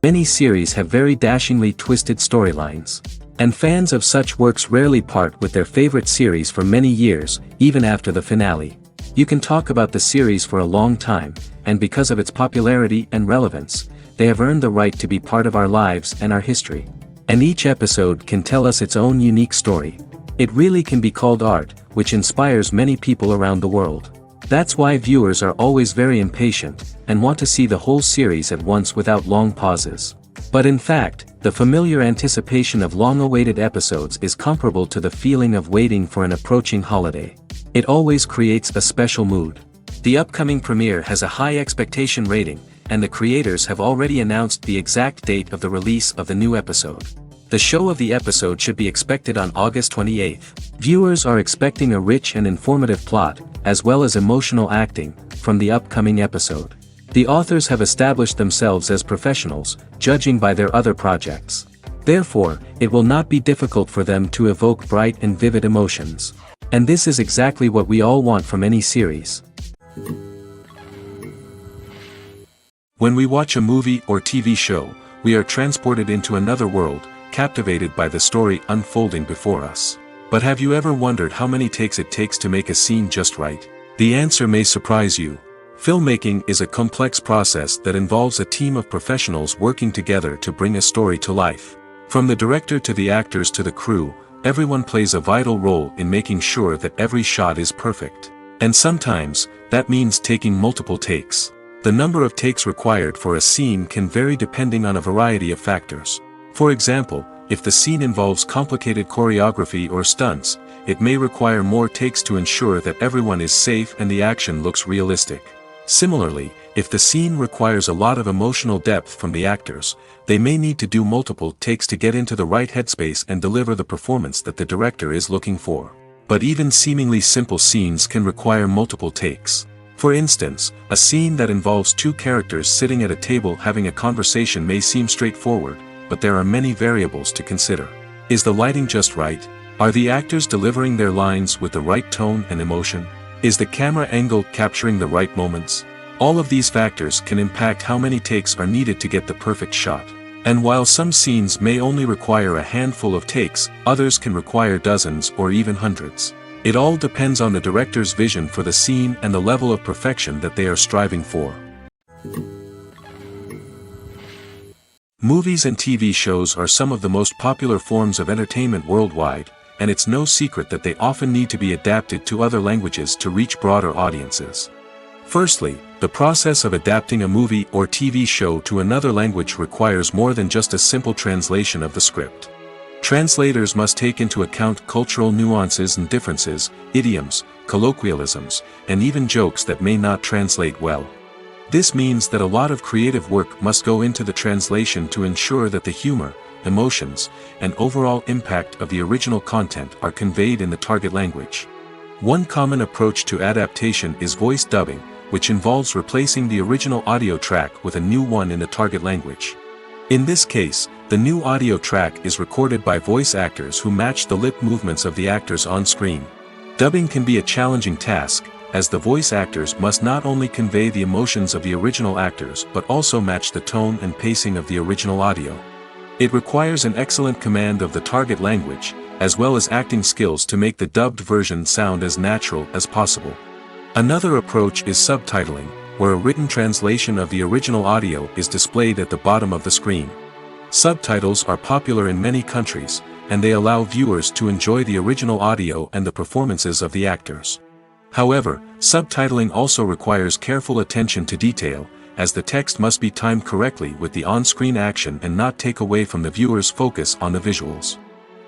Many series have very dashingly twisted storylines. And fans of such works rarely part with their favorite series for many years, even after the finale. You can talk about the series for a long time, and because of its popularity and relevance, they have earned the right to be part of our lives and our history. And each episode can tell us its own unique story. It really can be called art, which inspires many people around the world. That's why viewers are always very impatient, and want to see the whole series at once without long pauses. But in fact, the familiar anticipation of long-awaited episodes is comparable to the feeling of waiting for an approaching holiday. It always creates a special mood. The upcoming premiere has a high expectation rating, and the creators have already announced the exact date of the release of the new episode. The show of the episode should be expected on August 28th. Viewers are expecting a rich and informative plot, as well as emotional acting, from the upcoming episode. The authors have established themselves as professionals, judging by their other projects. Therefore, it will not be difficult for them to evoke bright and vivid emotions. And this is exactly what we all want from any series. When we watch a movie or TV show, we are transported into another world, captivated by the story unfolding before us. But have you ever wondered how many takes it takes to make a scene just right? The answer may surprise you. Filmmaking is a complex process that involves a team of professionals working together to bring a story to life. From the director to the actors to the crew, everyone plays a vital role in making sure that every shot is perfect. And sometimes, that means taking multiple takes. The number of takes required for a scene can vary depending on a variety of factors. For example, if the scene involves complicated choreography or stunts, it may require more takes to ensure that everyone is safe and the action looks realistic. Similarly, if the scene requires a lot of emotional depth from the actors, they may need to do multiple takes to get into the right headspace and deliver the performance that the director is looking for. But even seemingly simple scenes can require multiple takes. For instance, a scene that involves two characters sitting at a table having a conversation may seem straightforward, but there are many variables to consider. Is the lighting just right? Are the actors delivering their lines with the right tone and emotion? Is the camera angle capturing the right moments? All of these factors can impact how many takes are needed to get the perfect shot. And while some scenes may only require a handful of takes, others can require dozens or even hundreds. It all depends on the director's vision for the scene and the level of perfection that they are striving for. Movies and TV shows are some of the most popular forms of entertainment worldwide, and it's no secret that they often need to be adapted to other languages to reach broader audiences. Firstly, the process of adapting a movie or TV show to another language requires more than just a simple translation of the script. Translators must take into account cultural nuances and differences, idioms, colloquialisms, and even jokes that may not translate well. This means that a lot of creative work must go into the translation to ensure that the humor, emotions, and overall impact of the original content are conveyed in the target language. One common approach to adaptation is voice dubbing, which involves replacing the original audio track with a new one in the target language. In this case, the new audio track is recorded by voice actors who match the lip movements of the actors on screen. Dubbing can be a challenging task, as the voice actors must not only convey the emotions of the original actors but also match the tone and pacing of the original audio. It requires an excellent command of the target language, as well as acting skills to make the dubbed version sound as natural as possible. Another approach is subtitling, where a written translation of the original audio is displayed at the bottom of the screen. Subtitles are popular in many countries, and they allow viewers to enjoy the original audio and the performances of the actors. However, subtitling also requires careful attention to detail, as the text must be timed correctly with the on-screen action and not take away from the viewer's focus on the visuals.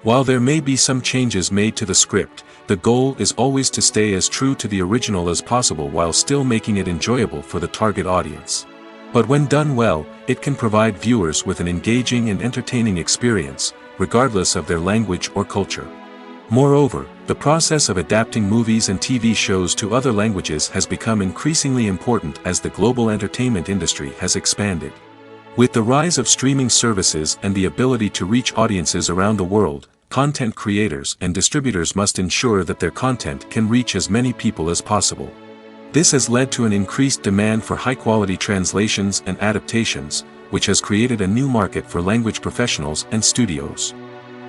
While there may be some changes made to the script, the goal is always to stay as true to the original as possible while still making it enjoyable for the target audience. But when done well, it can provide viewers with an engaging and entertaining experience, regardless of their language or culture. Moreover, the process of adapting movies and TV shows to other languages has become increasingly important as the global entertainment industry has expanded. With the rise of streaming services and the ability to reach audiences around the world, content creators and distributors must ensure that their content can reach as many people as possible. This has led to an increased demand for high-quality translations and adaptations, which has created a new market for language professionals and studios.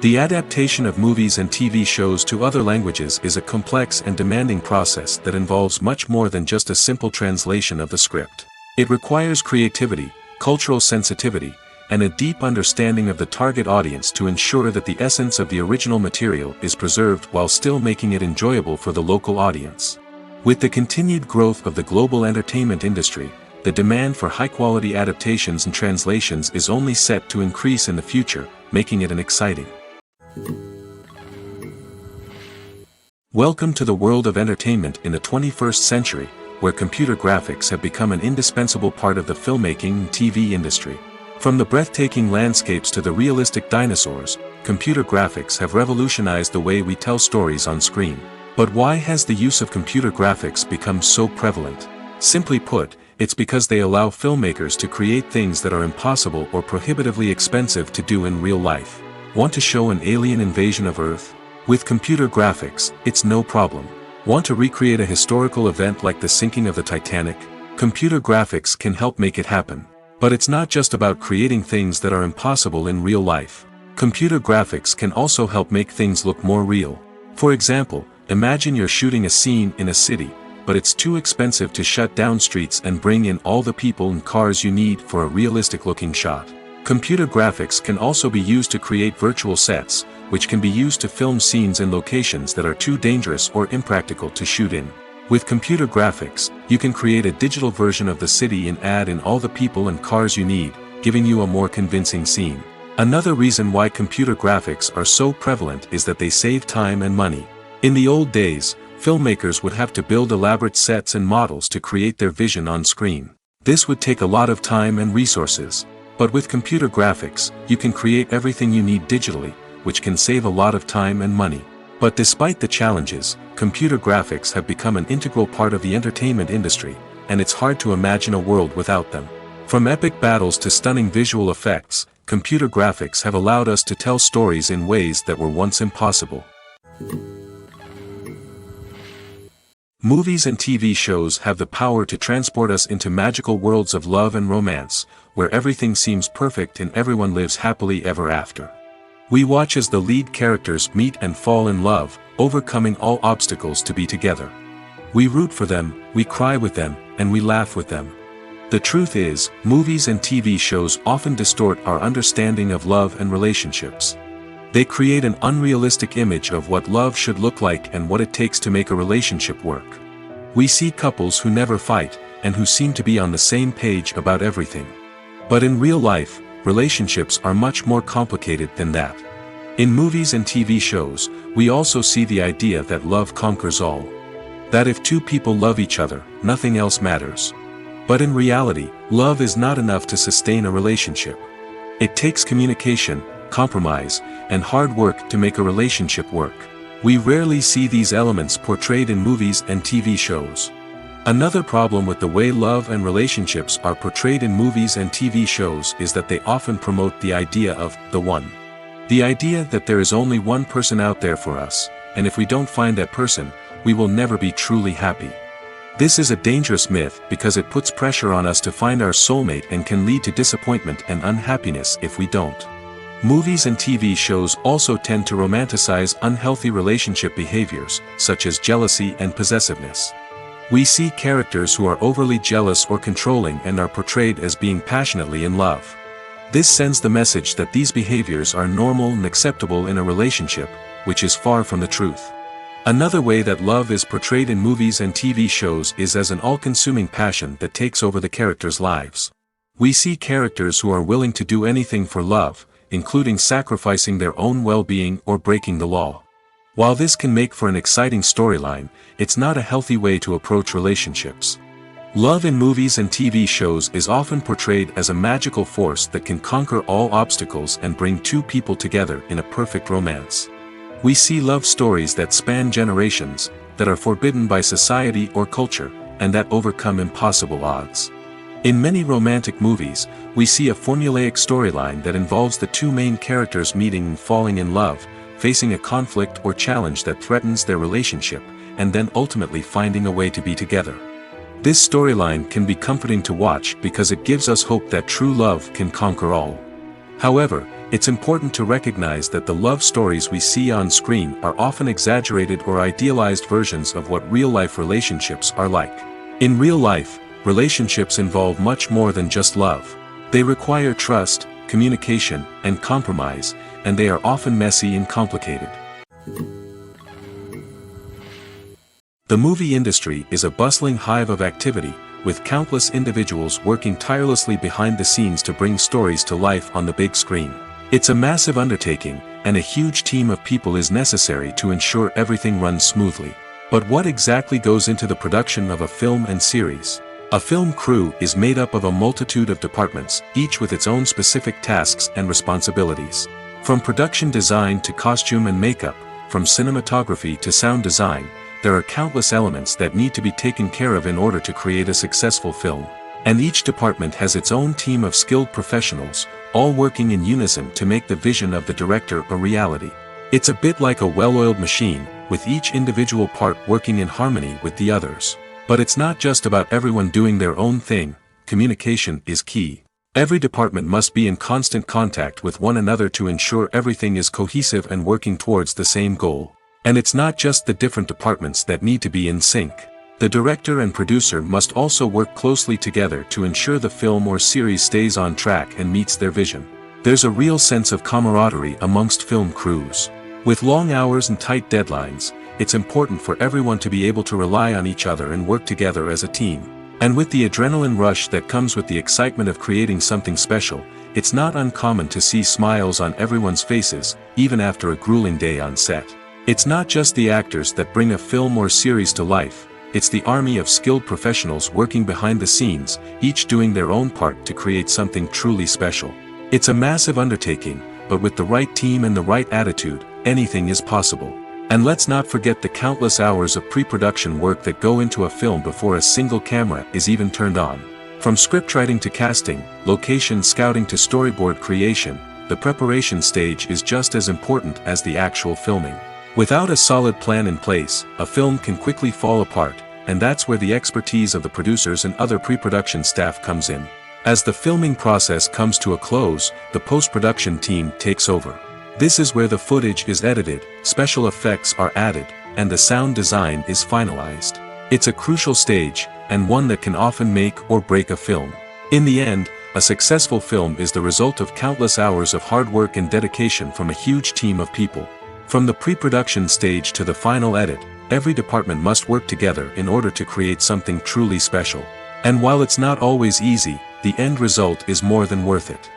The adaptation of movies and TV shows to other languages is a complex and demanding process that involves much more than just a simple translation of the script. It requires creativity, cultural sensitivity, and a deep understanding of the target audience to ensure that the essence of the original material is preserved while still making it enjoyable for the local audience. With the continued growth of the global entertainment industry, the demand for high-quality adaptations and translations is only set to increase in the future, making it an exciting. Welcome to the world of entertainment in the 21st century, where computer graphics have become an indispensable part of the filmmaking and TV industry. From the breathtaking landscapes to the realistic dinosaurs, computer graphics have revolutionized the way we tell stories on screen. But why has the use of computer graphics become so prevalent? Simply put, it's because they allow filmmakers to create things that are impossible or prohibitively expensive to do in real life. Want to show an alien invasion of Earth? With computer graphics, it's no problem. Want to recreate a historical event like the sinking of the Titanic? Computer graphics can help make it happen. But it's not just about creating things that are impossible in real life. Computer graphics can also help make things look more real. For example, imagine you're shooting a scene in a city, but it's too expensive to shut down streets and bring in all the people and cars you need for a realistic-looking shot. Computer graphics can also be used to create virtual sets, which can be used to film scenes in locations that are too dangerous or impractical to shoot in. With computer graphics, you can create a digital version of the city and add in all the people and cars you need, giving you a more convincing scene. Another reason why computer graphics are so prevalent is that they save time and money. In the old days, filmmakers would have to build elaborate sets and models to create their vision on screen. This would take a lot of time and resources. But with computer graphics, you can create everything you need digitally, which can save a lot of time and money. But despite the challenges, computer graphics have become an integral part of the entertainment industry, and it's hard to imagine a world without them. From epic battles to stunning visual effects, computer graphics have allowed us to tell stories in ways that were once impossible. Movies and TV shows have the power to transport us into magical worlds of love and romance, where everything seems perfect and everyone lives happily ever after. We watch as the lead characters meet and fall in love, overcoming all obstacles to be together. We root for them, we cry with them, and we laugh with them. The truth is, movies and TV shows often distort our understanding of love and relationships. They create an unrealistic image of what love should look like and what it takes to make a relationship work. We see couples who never fight, and who seem to be on the same page about everything. But in real life, relationships are much more complicated than that. In movies and TV shows, we also see the idea that love conquers all. That if two people love each other, nothing else matters. But in reality, love is not enough to sustain a relationship. It takes communication, compromise, and hard work to make a relationship work. We rarely see these elements portrayed in movies and TV shows. Another problem with the way love and relationships are portrayed in movies and TV shows is that they often promote the idea of the one. The idea that there is only one person out there for us, and if we don't find that person, we will never be truly happy. This is a dangerous myth because it puts pressure on us to find our soulmate and can lead to disappointment and unhappiness if we don't. Movies and TV shows also tend to romanticize unhealthy relationship behaviors, such as jealousy and possessiveness. We see characters who are overly jealous or controlling and are portrayed as being passionately in love. This sends the message that these behaviors are normal and acceptable in a relationship, which is far from the truth. Another way that love is portrayed in movies and TV shows is as an all-consuming passion that takes over the characters' lives. We see characters who are willing to do anything for love, including sacrificing their own well-being or breaking the law. While this can make for an exciting storyline, it's not a healthy way to approach relationships. Love in movies and TV shows is often portrayed as a magical force that can conquer all obstacles and bring two people together in a perfect romance. We see love stories that span generations, that are forbidden by society or culture, and that overcome impossible odds. In many romantic movies, we see a formulaic storyline that involves the two main characters meeting and falling in love, facing a conflict or challenge that threatens their relationship, and then ultimately finding a way to be together. This storyline can be comforting to watch because it gives us hope that true love can conquer all. However, it's important to recognize that the love stories we see on screen are often exaggerated or idealized versions of what real-life relationships are like. In real life, relationships involve much more than just love. They require trust, communication, and compromise, and they are often messy and complicated. The movie industry is a bustling hive of activity, with countless individuals working tirelessly behind the scenes to bring stories to life on the big screen. It's a massive undertaking, and a huge team of people is necessary to ensure everything runs smoothly. But what exactly goes into the production of a film and series? A film crew is made up of a multitude of departments, each with its own specific tasks and responsibilities. From production design to costume and makeup, from cinematography to sound design, there are countless elements that need to be taken care of in order to create a successful film. And each department has its own team of skilled professionals, all working in unison to make the vision of the director a reality. It's a bit like a well-oiled machine, with each individual part working in harmony with the others. But it's not just about everyone doing their own thing. Communication is key. Every department must be in constant contact with one another to ensure everything is cohesive and working towards the same goal. And it's not just the different departments that need to be in sync. The director and producer must also work closely together to ensure the film or series stays on track and meets their vision. There's a real sense of camaraderie amongst film crews. With long hours and tight deadlines, it's important for everyone to be able to rely on each other and work together as a team. And with the adrenaline rush that comes with the excitement of creating something special, it's not uncommon to see smiles on everyone's faces, even after a grueling day on set. It's not just the actors that bring a film or series to life, it's the army of skilled professionals working behind the scenes, each doing their own part to create something truly special. It's a massive undertaking, but with the right team and the right attitude, anything is possible. And let's not forget the countless hours of pre-production work that go into a film before a single camera is even turned on. From scriptwriting to casting, location scouting to storyboard creation, the preparation stage is just as important as the actual filming. Without a solid plan in place, a film can quickly fall apart, and that's where the expertise of the producers and other pre-production staff comes in. As the filming process comes to a close, the post-production team takes over. This is where the footage is edited, special effects are added, and the sound design is finalized. It's a crucial stage, and one that can often make or break a film. In the end, a successful film is the result of countless hours of hard work and dedication from a huge team of people. From the pre-production stage to the final edit, every department must work together in order to create something truly special. And while it's not always easy, the end result is more than worth it.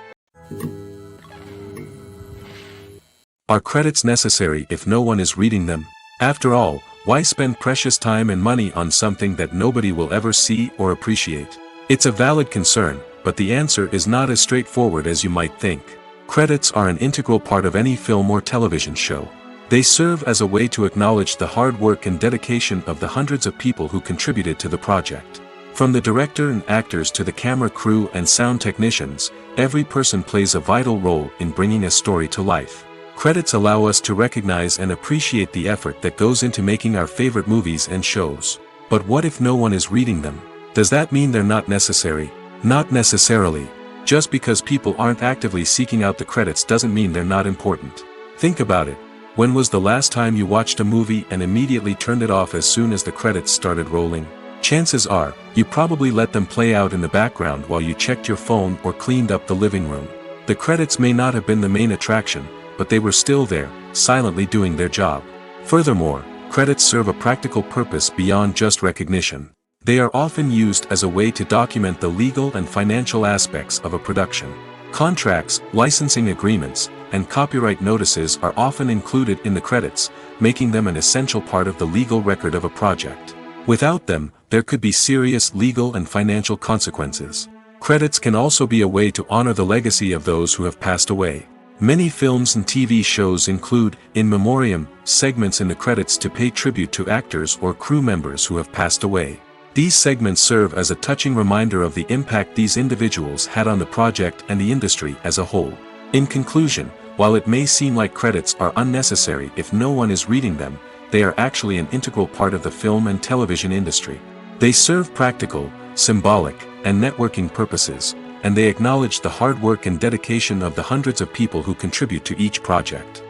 Are credits necessary if no one is reading them? After all, why spend precious time and money on something that nobody will ever see or appreciate? It's a valid concern, but the answer is not as straightforward as you might think. Credits are an integral part of any film or television show. They serve as a way to acknowledge the hard work and dedication of the hundreds of people who contributed to the project. From the director and actors to the camera crew and sound technicians, every person plays a vital role in bringing a story to life. Credits allow us to recognize and appreciate the effort that goes into making our favorite movies and shows. But what if no one is reading them? Does that mean they're not necessary? Not necessarily. Just because people aren't actively seeking out the credits doesn't mean they're not important. Think about it. When was the last time you watched a movie and immediately turned it off as soon as the credits started rolling? Chances are, you probably let them play out in the background while you checked your phone or cleaned up the living room. The credits may not have been the main attraction, but they were still there, silently doing their job. Furthermore, credits serve a practical purpose beyond just recognition. They are often used as a way to document the legal and financial aspects of a production. Contracts, licensing agreements, and copyright notices are often included in the credits, making them an essential part of the legal record of a project. Without them, there could be serious legal and financial consequences. Credits can also be a way to honor the legacy of those who have passed away. Many films and TV shows include, in memoriam, segments in the credits to pay tribute to actors or crew members who have passed away. These segments serve as a touching reminder of the impact these individuals had on the project and the industry as a whole. In conclusion, while it may seem like credits are unnecessary if no one is reading them, they are actually an integral part of the film and television industry. They serve practical, symbolic, and networking purposes, and they acknowledge the hard work and dedication of the hundreds of people who contribute to each project.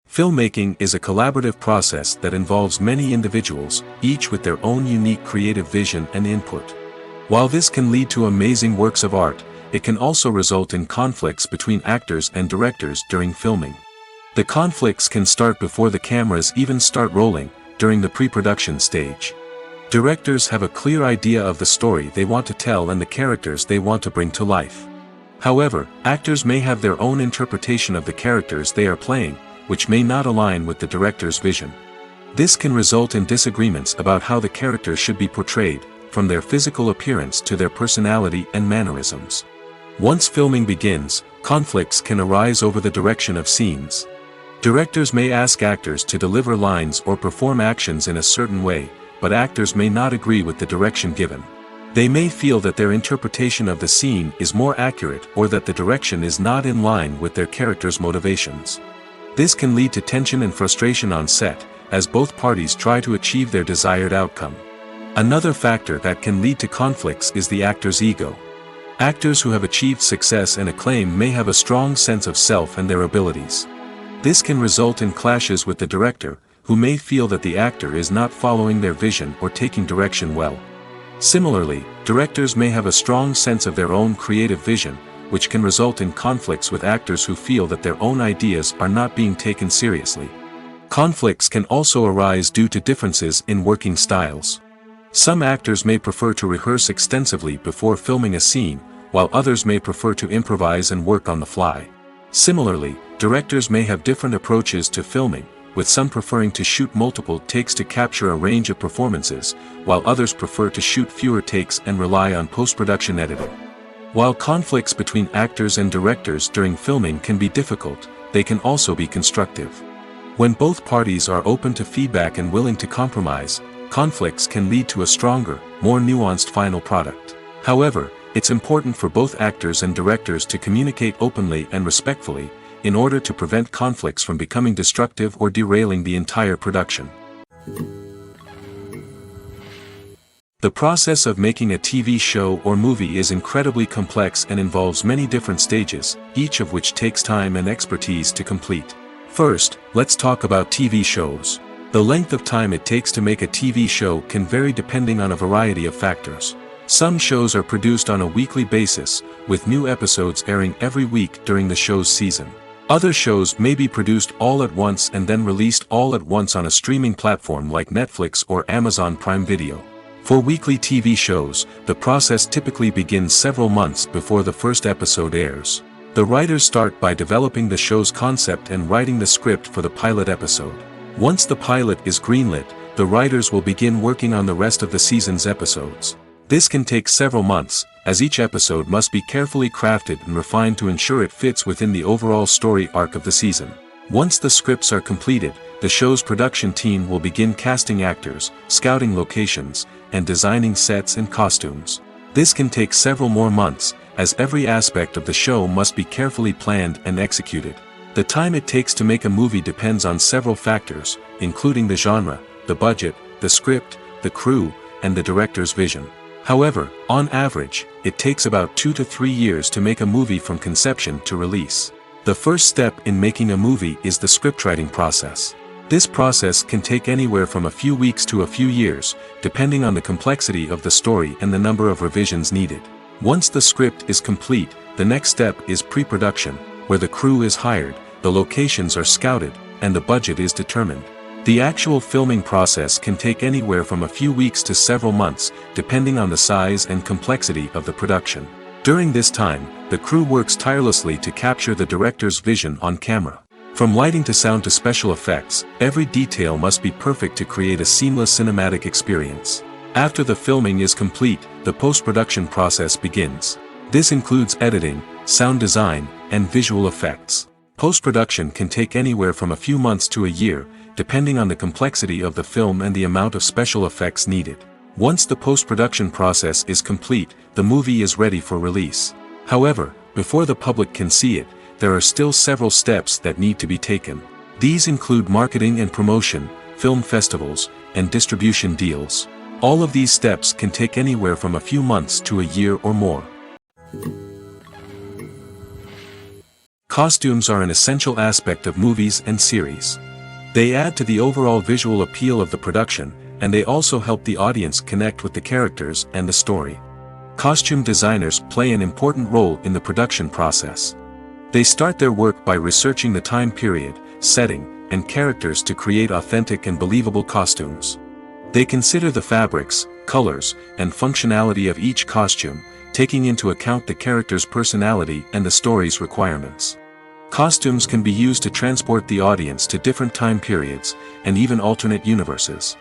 Filmmaking is a collaborative process that involves many individuals, each with their own unique creative vision and input. While this can lead to amazing works of art, it can also result in conflicts between actors and directors during filming. The conflicts can start before the cameras even start rolling, during the pre-production stage. Directors have a clear idea of the story they want to tell and the characters they want to bring to life. However, actors may have their own interpretation of the characters they are playing, which may not align with the director's vision. This can result in disagreements about how the characters should be portrayed, from their physical appearance to their personality and mannerisms. Once filming begins, conflicts can arise over the direction of scenes. Directors may ask actors to deliver lines or perform actions in a certain way, but actors may not agree with the direction given. They may feel that their interpretation of the scene is more accurate or that the direction is not in line with their character's motivations. This can lead to tension and frustration on set, as both parties try to achieve their desired outcome. Another factor that can lead to conflicts is the actor's ego. Actors who have achieved success and acclaim may have a strong sense of self and their abilities. This can result in clashes with the director, who may feel that the actor is not following their vision or taking direction well. Similarly, directors may have a strong sense of their own creative vision, which can result in conflicts with actors who feel that their own ideas are not being taken seriously. Conflicts can also arise due to differences in working styles. Some actors may prefer to rehearse extensively before filming a scene, while others may prefer to improvise and work on the fly. Similarly, directors may have different approaches to filming, with some preferring to shoot multiple takes to capture a range of performances, while others prefer to shoot fewer takes and rely on post-production editing. While conflicts between actors and directors during filming can be difficult, they can also be constructive. When both parties are open to feedback and willing to compromise, conflicts can lead to a stronger, more nuanced final product. However, it's important for both actors and directors to communicate openly and respectfully, in order to prevent conflicts from becoming destructive or derailing the entire production. The process of making a TV show or movie is incredibly complex and involves many different stages, each of which takes time and expertise to complete. First, let's talk about TV shows. The length of time it takes to make a TV show can vary depending on a variety of factors. Some shows are produced on a weekly basis, with new episodes airing every week during the show's season. Other shows may be produced all at once and then released all at once on a streaming platform like Netflix or Amazon Prime Video. For weekly TV shows, the process typically begins several months before the first episode airs. The writers start by developing the show's concept and writing the script for the pilot episode. Once the pilot is greenlit, the writers will begin working on the rest of the season's episodes. This can take several months, as each episode must be carefully crafted and refined to ensure it fits within the overall story arc of the season. Once the scripts are completed, the show's production team will begin casting actors, scouting locations, and designing sets and costumes. This can take several more months, as every aspect of the show must be carefully planned and executed. The time it takes to make a movie depends on several factors, including the genre, the budget, the script, the crew, and the director's vision. However, on average, it takes about 2 to 3 years to make a movie from conception to release. The first step in making a movie is the scriptwriting process. This process can take anywhere from a few weeks to a few years, depending on the complexity of the story and the number of revisions needed. Once the script is complete, the next step is pre-production, where the crew is hired, the locations are scouted, and the budget is determined. The actual filming process can take anywhere from a few weeks to several months, depending on the size and complexity of the production. During this time, the crew works tirelessly to capture the director's vision on camera. From lighting to sound to special effects, every detail must be perfect to create a seamless cinematic experience. After the filming is complete, the post-production process begins. This includes editing, sound design, and visual effects. Post-production can take anywhere from a few months to a year, depending on the complexity of the film and the amount of special effects needed. Once the post-production process is complete, the movie is ready for release. However, before the public can see it, there are still several steps that need to be taken. These include marketing and promotion, film festivals, and distribution deals. All of these steps can take anywhere from a few months to a year or more. Costumes are an essential aspect of movies and series. They add to the overall visual appeal of the production, and they also help the audience connect with the characters and the story. Costume designers play an important role in the production process. They start their work by researching the time period, setting, and characters to create authentic and believable costumes. They consider the fabrics, colors, and functionality of each costume, taking into account the character's personality and the story's requirements. Costumes can be used to transport the audience to different time periods, and even alternate universes.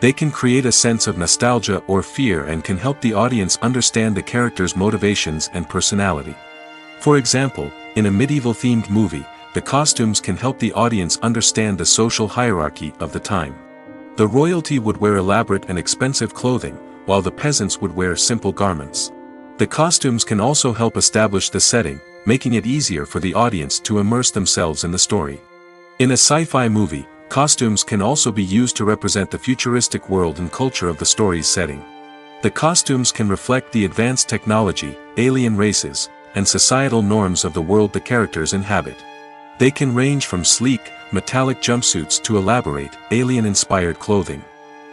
They can create a sense of nostalgia or fear and can help the audience understand the character's motivations and personality. For example, in a medieval-themed movie, the costumes can help the audience understand the social hierarchy of the time. The royalty would wear elaborate and expensive clothing, while the peasants would wear simple garments. The costumes can also help establish the setting, making it easier for the audience to immerse themselves in the story. In a sci-fi movie, costumes can also be used to represent the futuristic world and culture of the story's setting. The costumes can reflect the advanced technology, alien races, and societal norms of the world the characters inhabit. They can range from sleek, metallic jumpsuits to elaborate, alien-inspired clothing.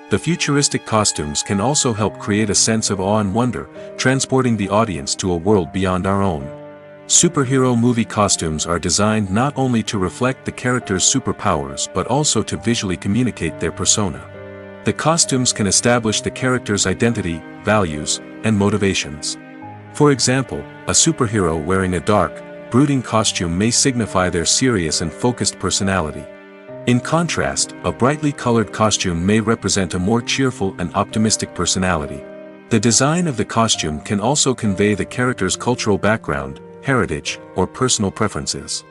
The futuristic costumes can also help create a sense of awe and wonder, transporting the audience to a world beyond our own. Superhero movie costumes are designed not only to reflect the character's superpowers but also to visually communicate their persona. The costumes can establish the character's identity, values, and motivations. For example, a superhero wearing a dark, brooding costume may signify their serious and focused personality. In contrast, a brightly colored costume may represent a more cheerful and optimistic personality. The design of the costume can also convey the character's cultural background, heritage, or personal preferences.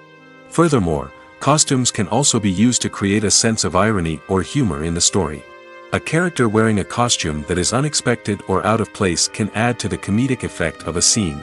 Furthermore, costumes can also be used to create a sense of irony or humor in the story. A character wearing a costume that is unexpected or out of place can add to the comedic effect of a scene.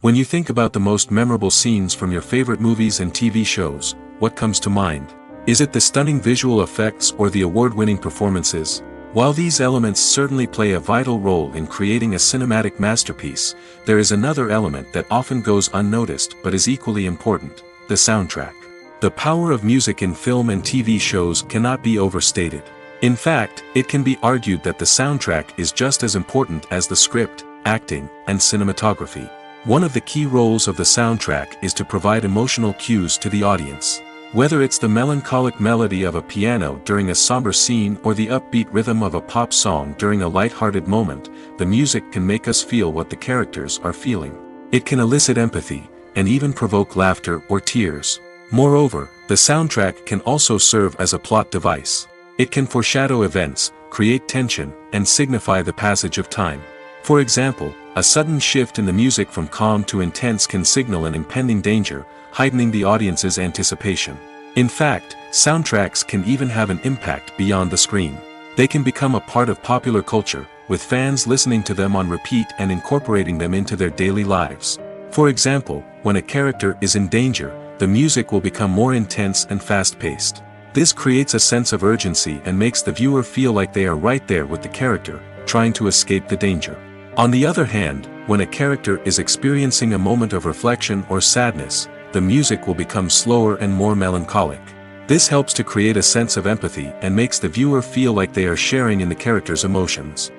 When you think about the most memorable scenes from your favorite movies and TV shows, what comes to mind? Is it the stunning visual effects or the award-winning performances? While these elements certainly play a vital role in creating a cinematic masterpiece, there is another element that often goes unnoticed but is equally important: the soundtrack. The power of music in film and TV shows cannot be overstated. In fact, it can be argued that the soundtrack is just as important as the script, acting, and cinematography. One of the key roles of the soundtrack is to provide emotional cues to the audience. Whether it's the melancholic melody of a piano during a somber scene or the upbeat rhythm of a pop song during a light-hearted moment, the music can make us feel what the characters are feeling. It can elicit empathy, and even provoke laughter or tears. Moreover, the soundtrack can also serve as a plot device. It can foreshadow events, create tension, and signify the passage of time. For example, a sudden shift in the music from calm to intense can signal an impending danger, heightening the audience's anticipation. In fact, soundtracks can even have an impact beyond the screen. They can become a part of popular culture, with fans listening to them on repeat and incorporating them into their daily lives. For example, when a character is in danger, the music will become more intense and fast-paced. This creates a sense of urgency and makes the viewer feel like they are right there with the character, trying to escape the danger. On the other hand, when a character is experiencing a moment of reflection or sadness, the music will become slower and more melancholic. This helps to create a sense of empathy and makes the viewer feel like they are sharing in the character's emotions.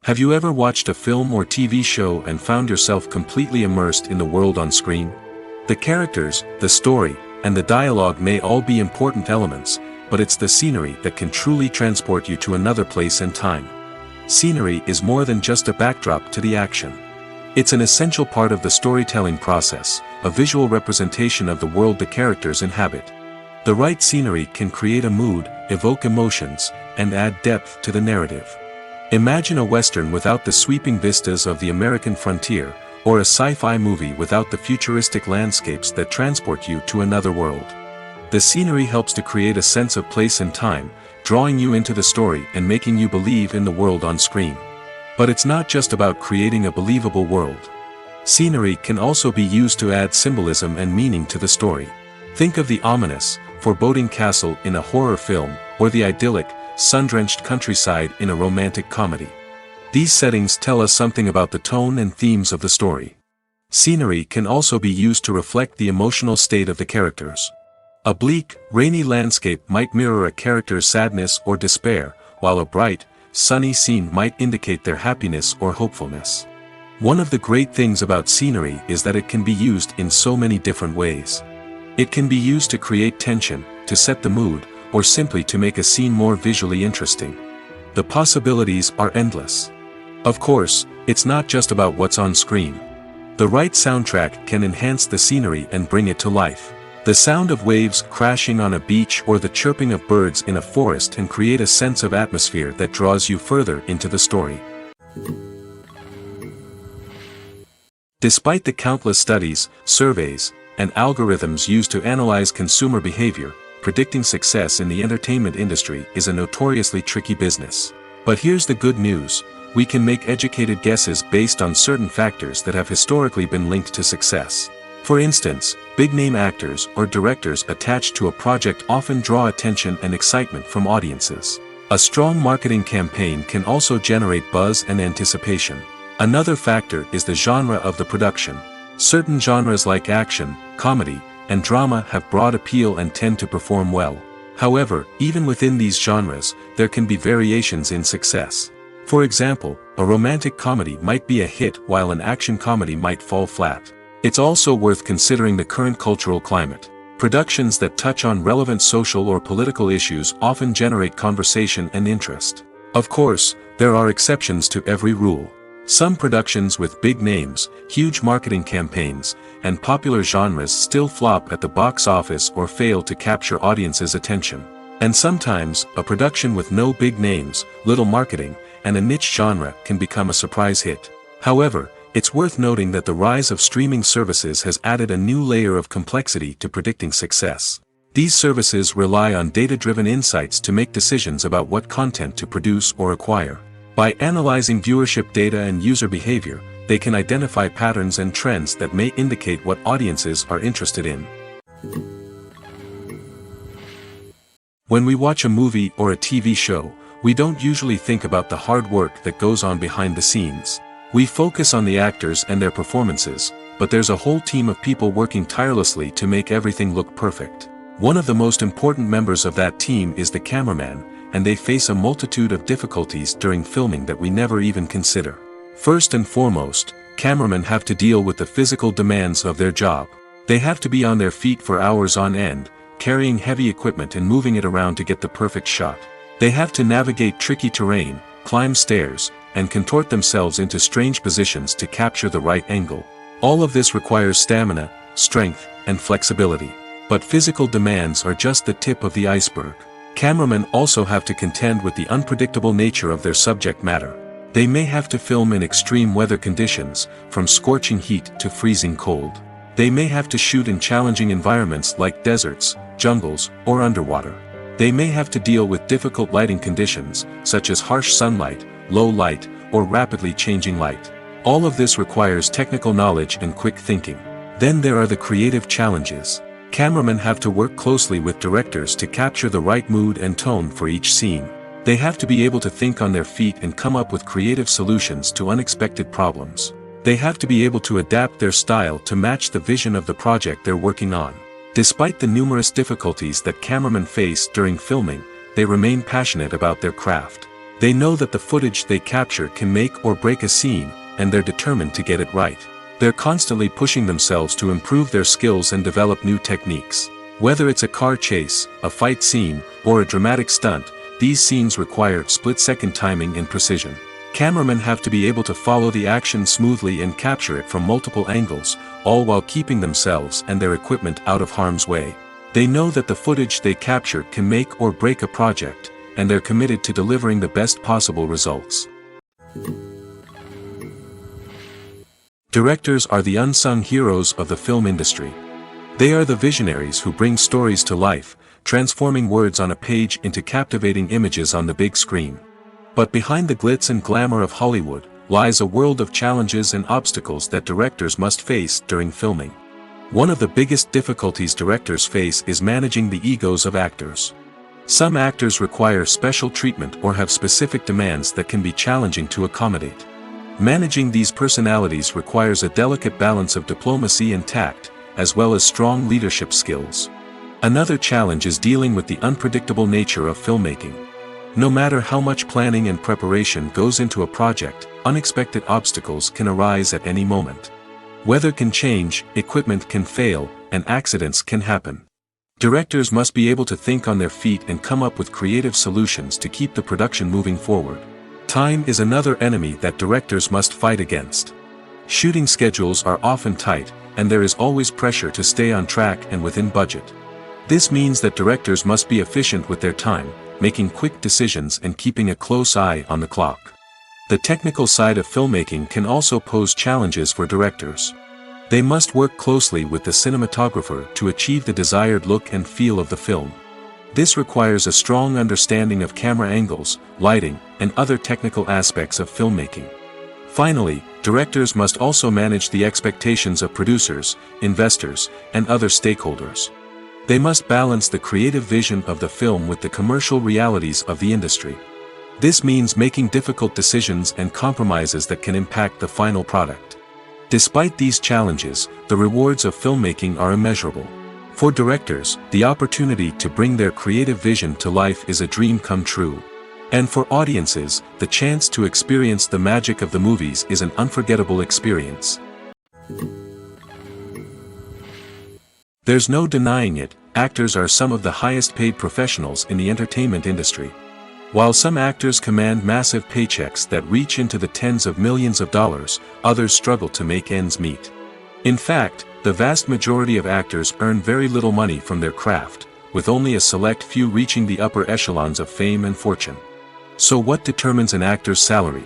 Have you ever watched a film or TV show and found yourself completely immersed in the world on screen? The characters, the story, and the dialogue may all be important elements, but it's the scenery that can truly transport you to another place and time. Scenery is more than just a backdrop to the action. It's an essential part of the storytelling process, a visual representation of the world the characters inhabit. The right scenery can create a mood, evoke emotions, and add depth to the narrative. Imagine a Western without the sweeping vistas of the American frontier, or a sci-fi movie without the futuristic landscapes that transport you to another world. The scenery helps to create a sense of place and time, drawing you into the story and making you believe in the world on screen. But it's not just about creating a believable world. Scenery can also be used to add symbolism and meaning to the story. Think of the ominous, foreboding castle in a horror film, or the idyllic, sun-drenched countryside in a romantic comedy. These settings tell us something about the tone and themes of the story. Scenery can also be used to reflect the emotional state of the characters. A bleak, rainy landscape might mirror a character's sadness or despair, while a bright, sunny scene might indicate their happiness or hopefulness. One of the great things about scenery is that it can be used in so many different ways. It can be used to create tension, to set the mood, or simply to make a scene more visually interesting. The possibilities are endless. Of course, it's not just about what's on screen. The right soundtrack can enhance the scenery and bring it to life. The sound of waves crashing on a beach or the chirping of birds in a forest can create a sense of atmosphere that draws you further into the story. Despite the countless studies, surveys, and algorithms used to analyze consumer behavior, predicting success in the entertainment industry is a notoriously tricky business. But here's the good news: we can make educated guesses based on certain factors that have historically been linked to success. For instance, big-name actors or directors attached to a project often draw attention and excitement from audiences. A strong marketing campaign can also generate buzz and anticipation. Another factor is the genre of the production. Certain genres like action, comedy, and drama have broad appeal and tend to perform well. However, even within these genres, there can be variations in success. For example, a romantic comedy might be a hit while an action comedy might fall flat. It's also worth considering the current cultural climate. Productions that touch on relevant social or political issues often generate conversation and interest. Of course, there are exceptions to every rule. Some productions with big names, huge marketing campaigns, and popular genres still flop at the box office or fail to capture audiences' attention. And sometimes, a production with no big names, little marketing, and a niche genre can become a surprise hit. However, it's worth noting that the rise of streaming services has added a new layer of complexity to predicting success. These services rely on data-driven insights to make decisions about what content to produce or acquire. By analyzing viewership data and user behavior, they can identify patterns and trends that may indicate what audiences are interested in. When we watch a movie or a TV show, we don't usually think about the hard work that goes on behind the scenes. We focus on the actors and their performances, but there's a whole team of people working tirelessly to make everything look perfect. One of the most important members of that team is the cameraman, and they face a multitude of difficulties during filming that we never even consider. First and foremost, cameramen have to deal with the physical demands of their job. They have to be on their feet for hours on end, carrying heavy equipment and moving it around to get the perfect shot. They have to navigate tricky terrain, climb stairs, and contort themselves into strange positions to capture the right angle. All of this requires stamina, strength, and flexibility. But physical demands are just the tip of the iceberg. Cameramen also have to contend with the unpredictable nature of their subject matter. They may have to film in extreme weather conditions, from scorching heat to freezing cold. They may have to shoot in challenging environments like deserts, jungles, or underwater. They may have to deal with difficult lighting conditions, such as harsh sunlight, low light, or rapidly changing light. All of this requires technical knowledge and quick thinking. Then there are the creative challenges. Cameramen have to work closely with directors to capture the right mood and tone for each scene. They have to be able to think on their feet and come up with creative solutions to unexpected problems. They have to be able to adapt their style to match the vision of the project they're working on. Despite the numerous difficulties that cameramen face during filming, they remain passionate about their craft. They know that the footage they capture can make or break a scene, and they're determined to get it right. They're constantly pushing themselves to improve their skills and develop new techniques. Whether it's a car chase, a fight scene, or a dramatic stunt, these scenes require split-second timing and precision. Cameramen have to be able to follow the action smoothly and capture it from multiple angles, all while keeping themselves and their equipment out of harm's way. They know that the footage they capture can make or break a project, and they're committed to delivering the best possible results. Directors are the unsung heroes of the film industry. They are the visionaries who bring stories to life, transforming words on a page into captivating images on the big screen. But behind the glitz and glamour of Hollywood, lies a world of challenges and obstacles that directors must face during filming. One of the biggest difficulties directors face is managing the egos of actors. Some actors require special treatment or have specific demands that can be challenging to accommodate. Managing these personalities requires a delicate balance of diplomacy and tact, as well as strong leadership skills. Another challenge is dealing with the unpredictable nature of filmmaking. No matter how much planning and preparation goes into a project, unexpected obstacles can arise at any moment. Weather can change, equipment can fail, and accidents can happen. Directors must be able to think on their feet and come up with creative solutions to keep the production moving forward. Time is another enemy that directors must fight against. Shooting schedules are often tight, and there is always pressure to stay on track and within budget. This means that directors must be efficient with their time, making quick decisions and keeping a close eye on the clock. The technical side of filmmaking can also pose challenges for directors. They must work closely with the cinematographer to achieve the desired look and feel of the film. This requires a strong understanding of camera angles, lighting, and other technical aspects of filmmaking. Finally, directors must also manage the expectations of producers, investors, and other stakeholders. They must balance the creative vision of the film with the commercial realities of the industry. This means making difficult decisions and compromises that can impact the final product. Despite these challenges, the rewards of filmmaking are immeasurable. For directors, the opportunity to bring their creative vision to life is a dream come true. And for audiences, the chance to experience the magic of the movies is an unforgettable experience. There's no denying it, actors are some of the highest paid professionals in the entertainment industry. While some actors command massive paychecks that reach into the tens of millions of dollars, others struggle to make ends meet. In fact, the vast majority of actors earn very little money from their craft, with only a select few reaching the upper echelons of fame and fortune. So what determines an actor's salary?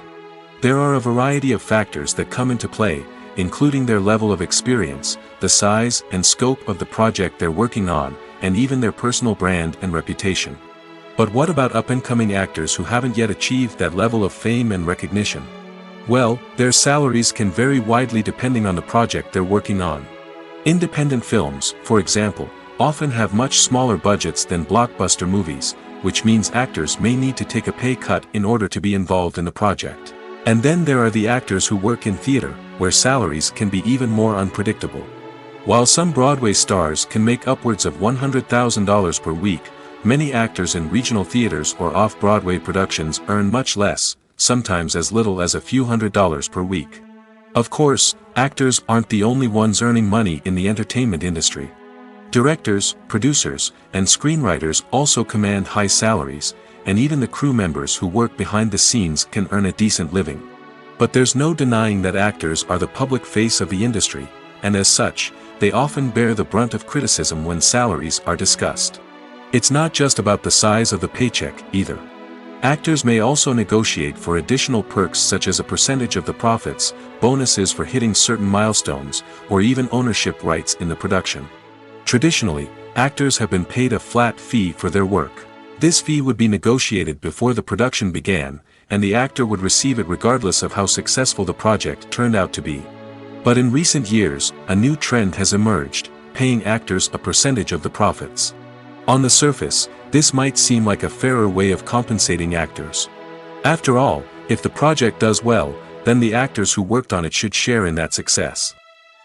There are a variety of factors that come into play, including their level of experience, the size and scope of the project they're working on, and even their personal brand and reputation. But what about up-and-coming actors who haven't yet achieved that level of fame and recognition? Well, their salaries can vary widely depending on the project they're working on. Independent films, for example, often have much smaller budgets than blockbuster movies, which means actors may need to take a pay cut in order to be involved in the project. And then there are the actors who work in theater, where salaries can be even more unpredictable. While some Broadway stars can make upwards of $100,000 per week, many actors in regional theaters or off-Broadway productions earn much less, sometimes as little as a few $100s per week. Of course, actors aren't the only ones earning money in the entertainment industry. Directors, producers, and screenwriters also command high salaries, and even the crew members who work behind the scenes can earn a decent living. But there's no denying that actors are the public face of the industry, and as such, they often bear the brunt of criticism when salaries are discussed. It's not just about the size of the paycheck, either. Actors may also negotiate for additional perks such as a percentage of the profits, bonuses for hitting certain milestones, or even ownership rights in the production. Traditionally, actors have been paid a flat fee for their work. This fee would be negotiated before the production began, and the actor would receive it regardless of how successful the project turned out to be. But in recent years, a new trend has emerged, paying actors a percentage of the profits. On the surface, this might seem like a fairer way of compensating actors. After all, if the project does well, then the actors who worked on it should share in that success.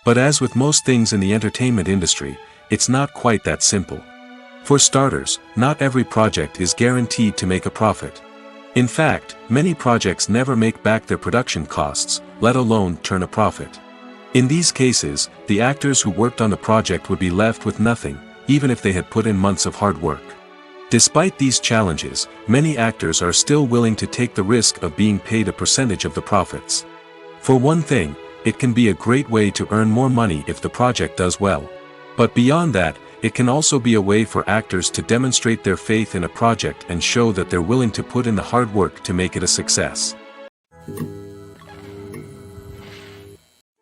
But as with most things in the entertainment industry, it's not quite that simple. For starters, not every project is guaranteed to make a profit. In fact, many projects never make back their production costs, let alone turn a profit. In these cases, the actors who worked on the project would be left with nothing, even if they had put in months of hard work. Despite these challenges, many actors are still willing to take the risk of being paid a percentage of the profits. For one thing, it can be a great way to earn more money if the project does well. But beyond that, it can also be a way for actors to demonstrate their faith in a project and show that they're willing to put in the hard work to make it a success.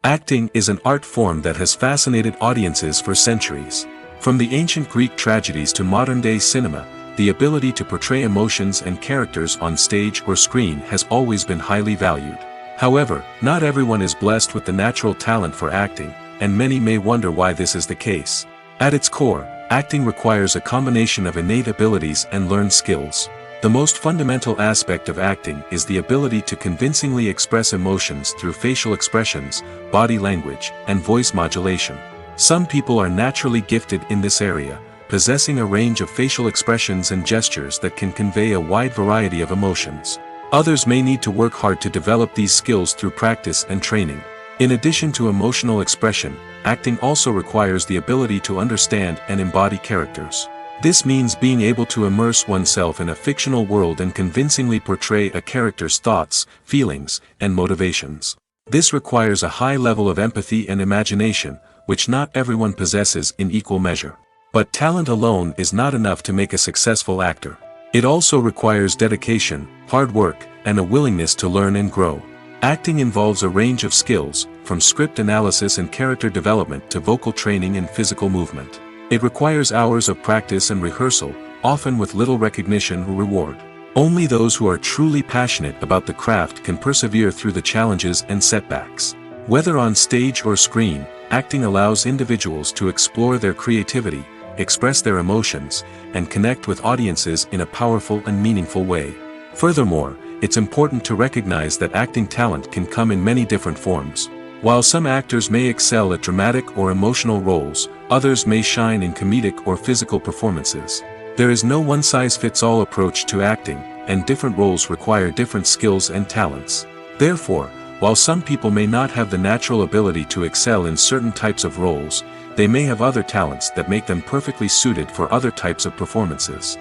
Acting is an art form that has fascinated audiences for centuries. From the ancient Greek tragedies to modern-day cinema, the ability to portray emotions and characters on stage or screen has always been highly valued. However, not everyone is blessed with the natural talent for acting, and many may wonder why this is the case. At its core, acting requires a combination of innate abilities and learned skills. The most fundamental aspect of acting is the ability to convincingly express emotions through facial expressions, body language, and voice modulation. Some people are naturally gifted in this area, possessing a range of facial expressions and gestures that can convey a wide variety of emotions. Others may need to work hard to develop these skills through practice and training. In addition to emotional expression, acting also requires the ability to understand and embody characters. This means being able to immerse oneself in a fictional world and convincingly portray a character's thoughts, feelings, and motivations. This requires a high level of empathy and imagination, which not everyone possesses in equal measure. But talent alone is not enough to make a successful actor. It also requires dedication, hard work, and a willingness to learn and grow. Acting involves a range of skills, from script analysis and character development to vocal training and physical movement. It requires hours of practice and rehearsal, often with little recognition or reward. Only those who are truly passionate about the craft can persevere through the challenges and setbacks. Whether on stage or screen, acting allows individuals to explore their creativity, express their emotions, and connect with audiences in a powerful and meaningful way. Furthermore, it's important to recognize that acting talent can come in many different forms. While some actors may excel at dramatic or emotional roles, others may shine in comedic or physical performances. There is no one-size-fits-all approach to acting, and different roles require different skills and talents. Therefore, while some people may not have the natural ability to excel in certain types of roles, they may have other talents that make them perfectly suited for other types of performances.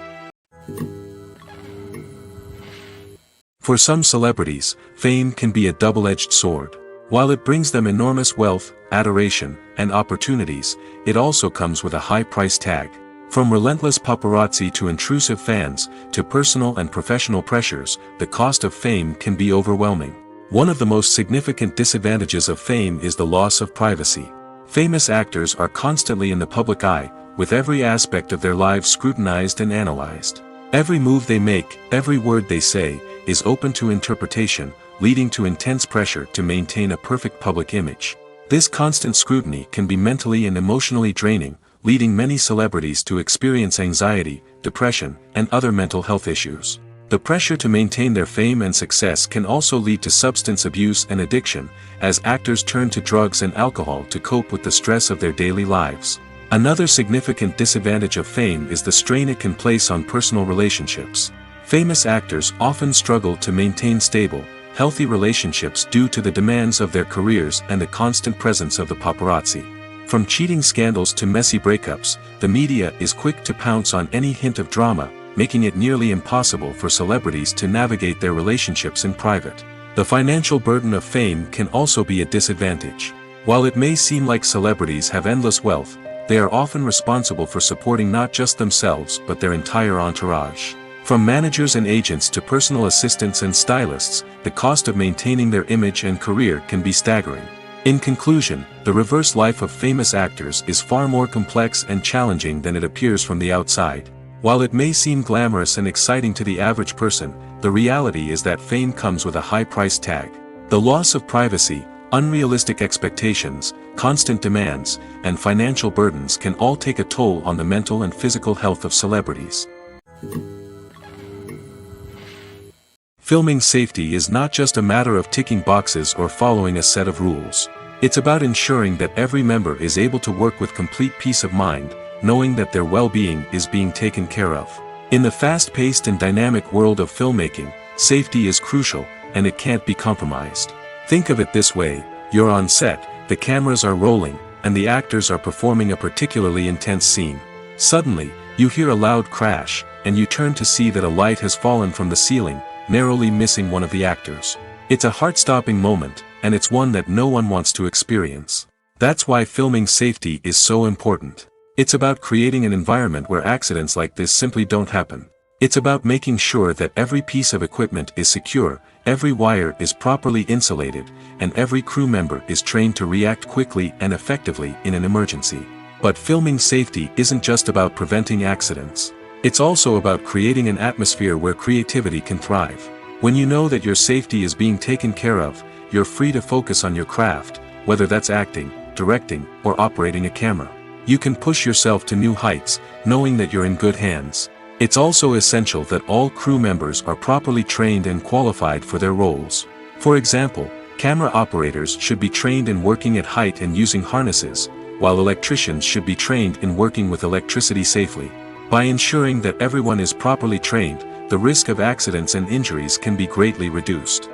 For some celebrities, fame can be a double-edged sword. While it brings them enormous wealth, adoration, and opportunities, it also comes with a high price tag. From relentless paparazzi to intrusive fans, to personal and professional pressures, the cost of fame can be overwhelming. One of the most significant disadvantages of fame is the loss of privacy. Famous actors are constantly in the public eye, with every aspect of their lives scrutinized and analyzed. Every move they make, every word they say, is open to interpretation, leading to intense pressure to maintain a perfect public image. This constant scrutiny can be mentally and emotionally draining, leading many celebrities to experience anxiety, depression, and other mental health issues. The pressure to maintain their fame and success can also lead to substance abuse and addiction, as actors turn to drugs and alcohol to cope with the stress of their daily lives. Another significant disadvantage of fame is the strain it can place on personal relationships. Famous actors often struggle to maintain stable, healthy relationships due to the demands of their careers and the constant presence of the paparazzi. From cheating scandals to messy breakups, the media is quick to pounce on any hint of drama, making it nearly impossible for celebrities to navigate their relationships in private. The financial burden of fame can also be a disadvantage. While it may seem like celebrities have endless wealth, they are often responsible for supporting not just themselves but their entire entourage. From managers and agents to personal assistants and stylists, the cost of maintaining their image and career can be staggering. In conclusion, the reverse life of famous actors is far more complex and challenging than it appears from the outside. While it may seem glamorous and exciting to the average person, the reality is that fame comes with a high price tag. The loss of privacy, unrealistic expectations, constant demands, and financial burdens can all take a toll on the mental and physical health of celebrities. Filming safety is not just a matter of ticking boxes or following a set of rules. It's about ensuring that every member is able to work with complete peace of mind, knowing that their well-being is being taken care of. In the fast-paced and dynamic world of filmmaking, safety is crucial, and it can't be compromised. Think of it this way: you're on set, the cameras are rolling, and the actors are performing a particularly intense scene. Suddenly, you hear a loud crash, and you turn to see that a light has fallen from the ceiling, narrowly missing one of the actors. It's a heart-stopping moment, and it's one that no one wants to experience. That's why filming safety is so important. It's about creating an environment where accidents like this simply don't happen. It's about making sure that every piece of equipment is secure, every wire is properly insulated, and every crew member is trained to react quickly and effectively in an emergency. But filming safety isn't just about preventing accidents. It's also about creating an atmosphere where creativity can thrive. When you know that your safety is being taken care of, you're free to focus on your craft, whether that's acting, directing, or operating a camera. You can push yourself to new heights, knowing that you're in good hands. It's also essential that all crew members are properly trained and qualified for their roles. For example, camera operators should be trained in working at height and using harnesses, while electricians should be trained in working with electricity safely. By ensuring that everyone is properly trained, the risk of accidents and injuries can be greatly reduced.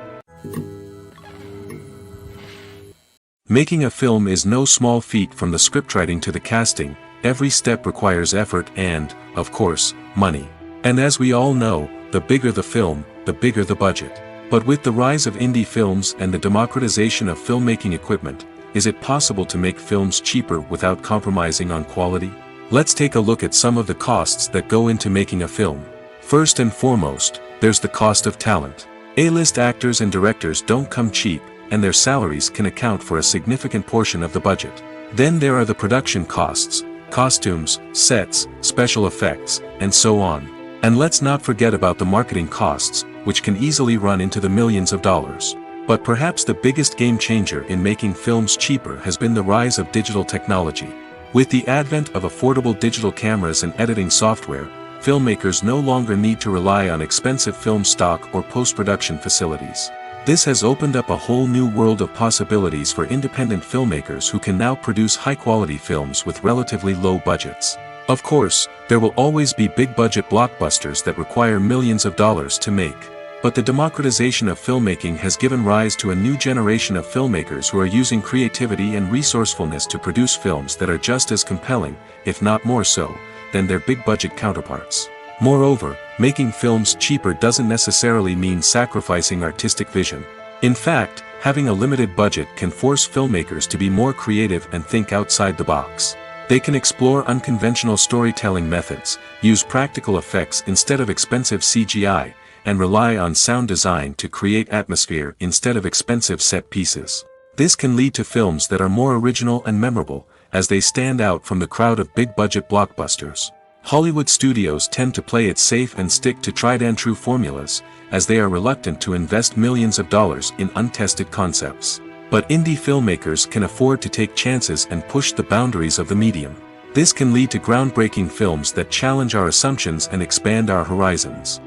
Making a film is no small feat. From the scriptwriting to the casting, every step requires effort and, of course, money. And as we all know, the bigger the film, the bigger the budget. But with the rise of indie films and the democratization of filmmaking equipment, is it possible to make films cheaper without compromising on quality? Let's take a look at some of the costs that go into making a film. First and foremost, there's the cost of talent. A-list actors and directors don't come cheap, and their salaries can account for a significant portion of the budget. Then there are the production costs, costumes, sets, special effects, and so on. And let's not forget about the marketing costs, which can easily run into the millions of dollars. But perhaps the biggest game changer in making films cheaper has been the rise of digital technology. With the advent of affordable digital cameras and editing software, filmmakers no longer need to rely on expensive film stock or post-production facilities. This has opened up a whole new world of possibilities for independent filmmakers who can now produce high-quality films with relatively low budgets. Of course, there will always be big-budget blockbusters that require millions of dollars to make. But the democratization of filmmaking has given rise to a new generation of filmmakers who are using creativity and resourcefulness to produce films that are just as compelling, if not more so, than their big-budget counterparts. Moreover, making films cheaper doesn't necessarily mean sacrificing artistic vision. In fact, having a limited budget can force filmmakers to be more creative and think outside the box. They can explore unconventional storytelling methods, use practical effects instead of expensive CGI, and rely on sound design to create atmosphere instead of expensive set pieces. This can lead to films that are more original and memorable, as they stand out from the crowd of big-budget blockbusters. Hollywood studios tend to play it safe and stick to tried-and-true formulas, as they are reluctant to invest millions of dollars in untested concepts. But indie filmmakers can afford to take chances and push the boundaries of the medium. This can lead to groundbreaking films that challenge our assumptions and expand our horizons.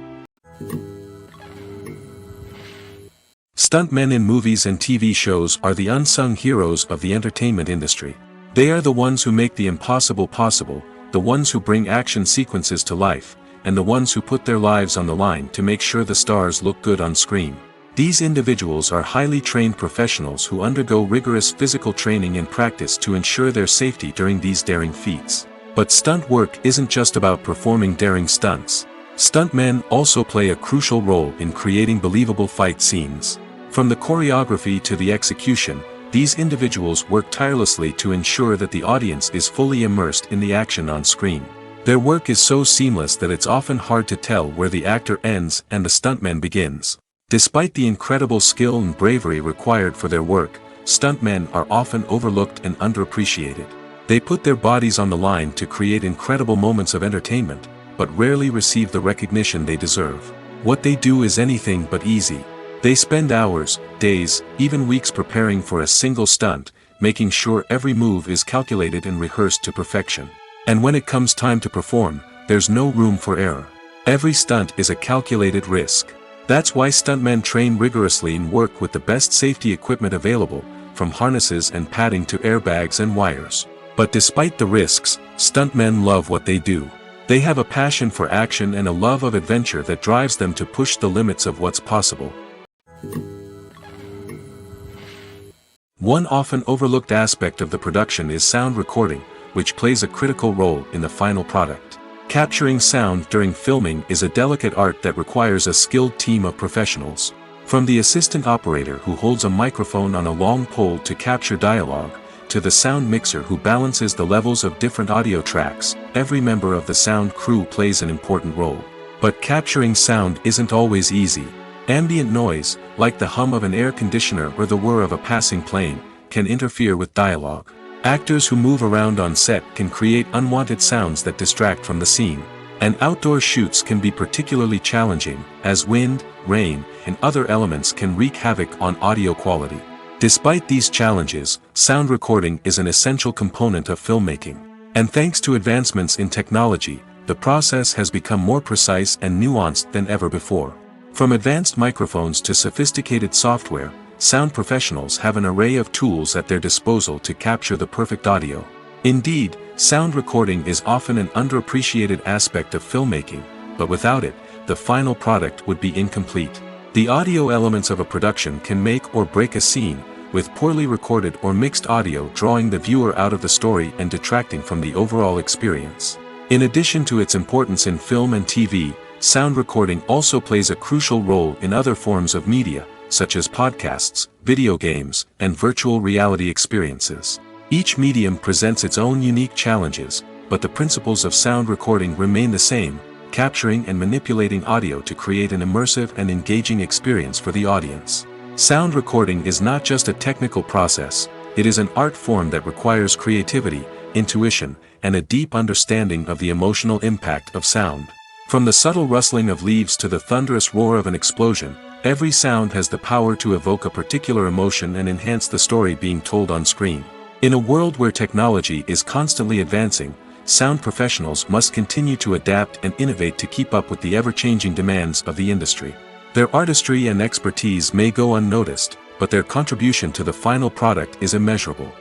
Stuntmen in movies and TV shows are the unsung heroes of the entertainment industry. They are the ones who make the impossible possible, the ones who bring action sequences to life, and the ones who put their lives on the line to make sure the stars look good on screen. These individuals are highly trained professionals who undergo rigorous physical training and practice to ensure their safety during these daring feats. But stunt work isn't just about performing daring stunts. Stuntmen also play a crucial role in creating believable fight scenes. From the choreography to the execution, these individuals work tirelessly to ensure that the audience is fully immersed in the action on screen. Their work is so seamless that it's often hard to tell where the actor ends and the stuntman begins. Despite the incredible skill and bravery required for their work, stuntmen are often overlooked and underappreciated. They put their bodies on the line to create incredible moments of entertainment, but rarely receive the recognition they deserve. What they do is anything but easy. They spend hours, days, even weeks preparing for a single stunt, making sure every move is calculated and rehearsed to perfection. And when it comes time to perform, there's no room for error. Every stunt is a calculated risk. That's why stuntmen train rigorously and work with the best safety equipment available, from harnesses and padding to airbags and wires. But despite the risks, stuntmen love what they do. They have a passion for action and a love of adventure that drives them to push the limits of what's possible. One often overlooked aspect of the production is sound recording, which plays a critical role in the final product. Capturing sound during filming is a delicate art that requires a skilled team of professionals. From the assistant operator who holds a microphone on a long pole to capture dialogue, to the sound mixer who balances the levels of different audio tracks, every member of the sound crew plays an important role. But capturing sound isn't always easy. Ambient noise, like the hum of an air conditioner or the whir of a passing plane, can interfere with dialogue. Actors who move around on set can create unwanted sounds that distract from the scene. And outdoor shoots can be particularly challenging, as wind, rain, and other elements can wreak havoc on audio quality. Despite these challenges, sound recording is an essential component of filmmaking. And thanks to advancements in technology, the process has become more precise and nuanced than ever before. From advanced microphones to sophisticated software, sound professionals have an array of tools at their disposal to capture the perfect audio. Indeed, sound recording is often an underappreciated aspect of filmmaking, but without it, the final product would be incomplete. The audio elements of a production can make or break a scene, with poorly recorded or mixed audio drawing the viewer out of the story and detracting from the overall experience. In addition to its importance in film and TV, sound recording also plays a crucial role in other forms of media, such as podcasts, video games, and virtual reality experiences. Each medium presents its own unique challenges, but the principles of sound recording remain the same, capturing and manipulating audio to create an immersive and engaging experience for the audience. Sound recording is not just a technical process, it is an art form that requires creativity, intuition, and a deep understanding of the emotional impact of sound. From the subtle rustling of leaves to the thunderous roar of an explosion, every sound has the power to evoke a particular emotion and enhance the story being told on screen. In a world where technology is constantly advancing, sound professionals must continue to adapt and innovate to keep up with the ever-changing demands of the industry. Their artistry and expertise may go unnoticed, but their contribution to the final product is immeasurable.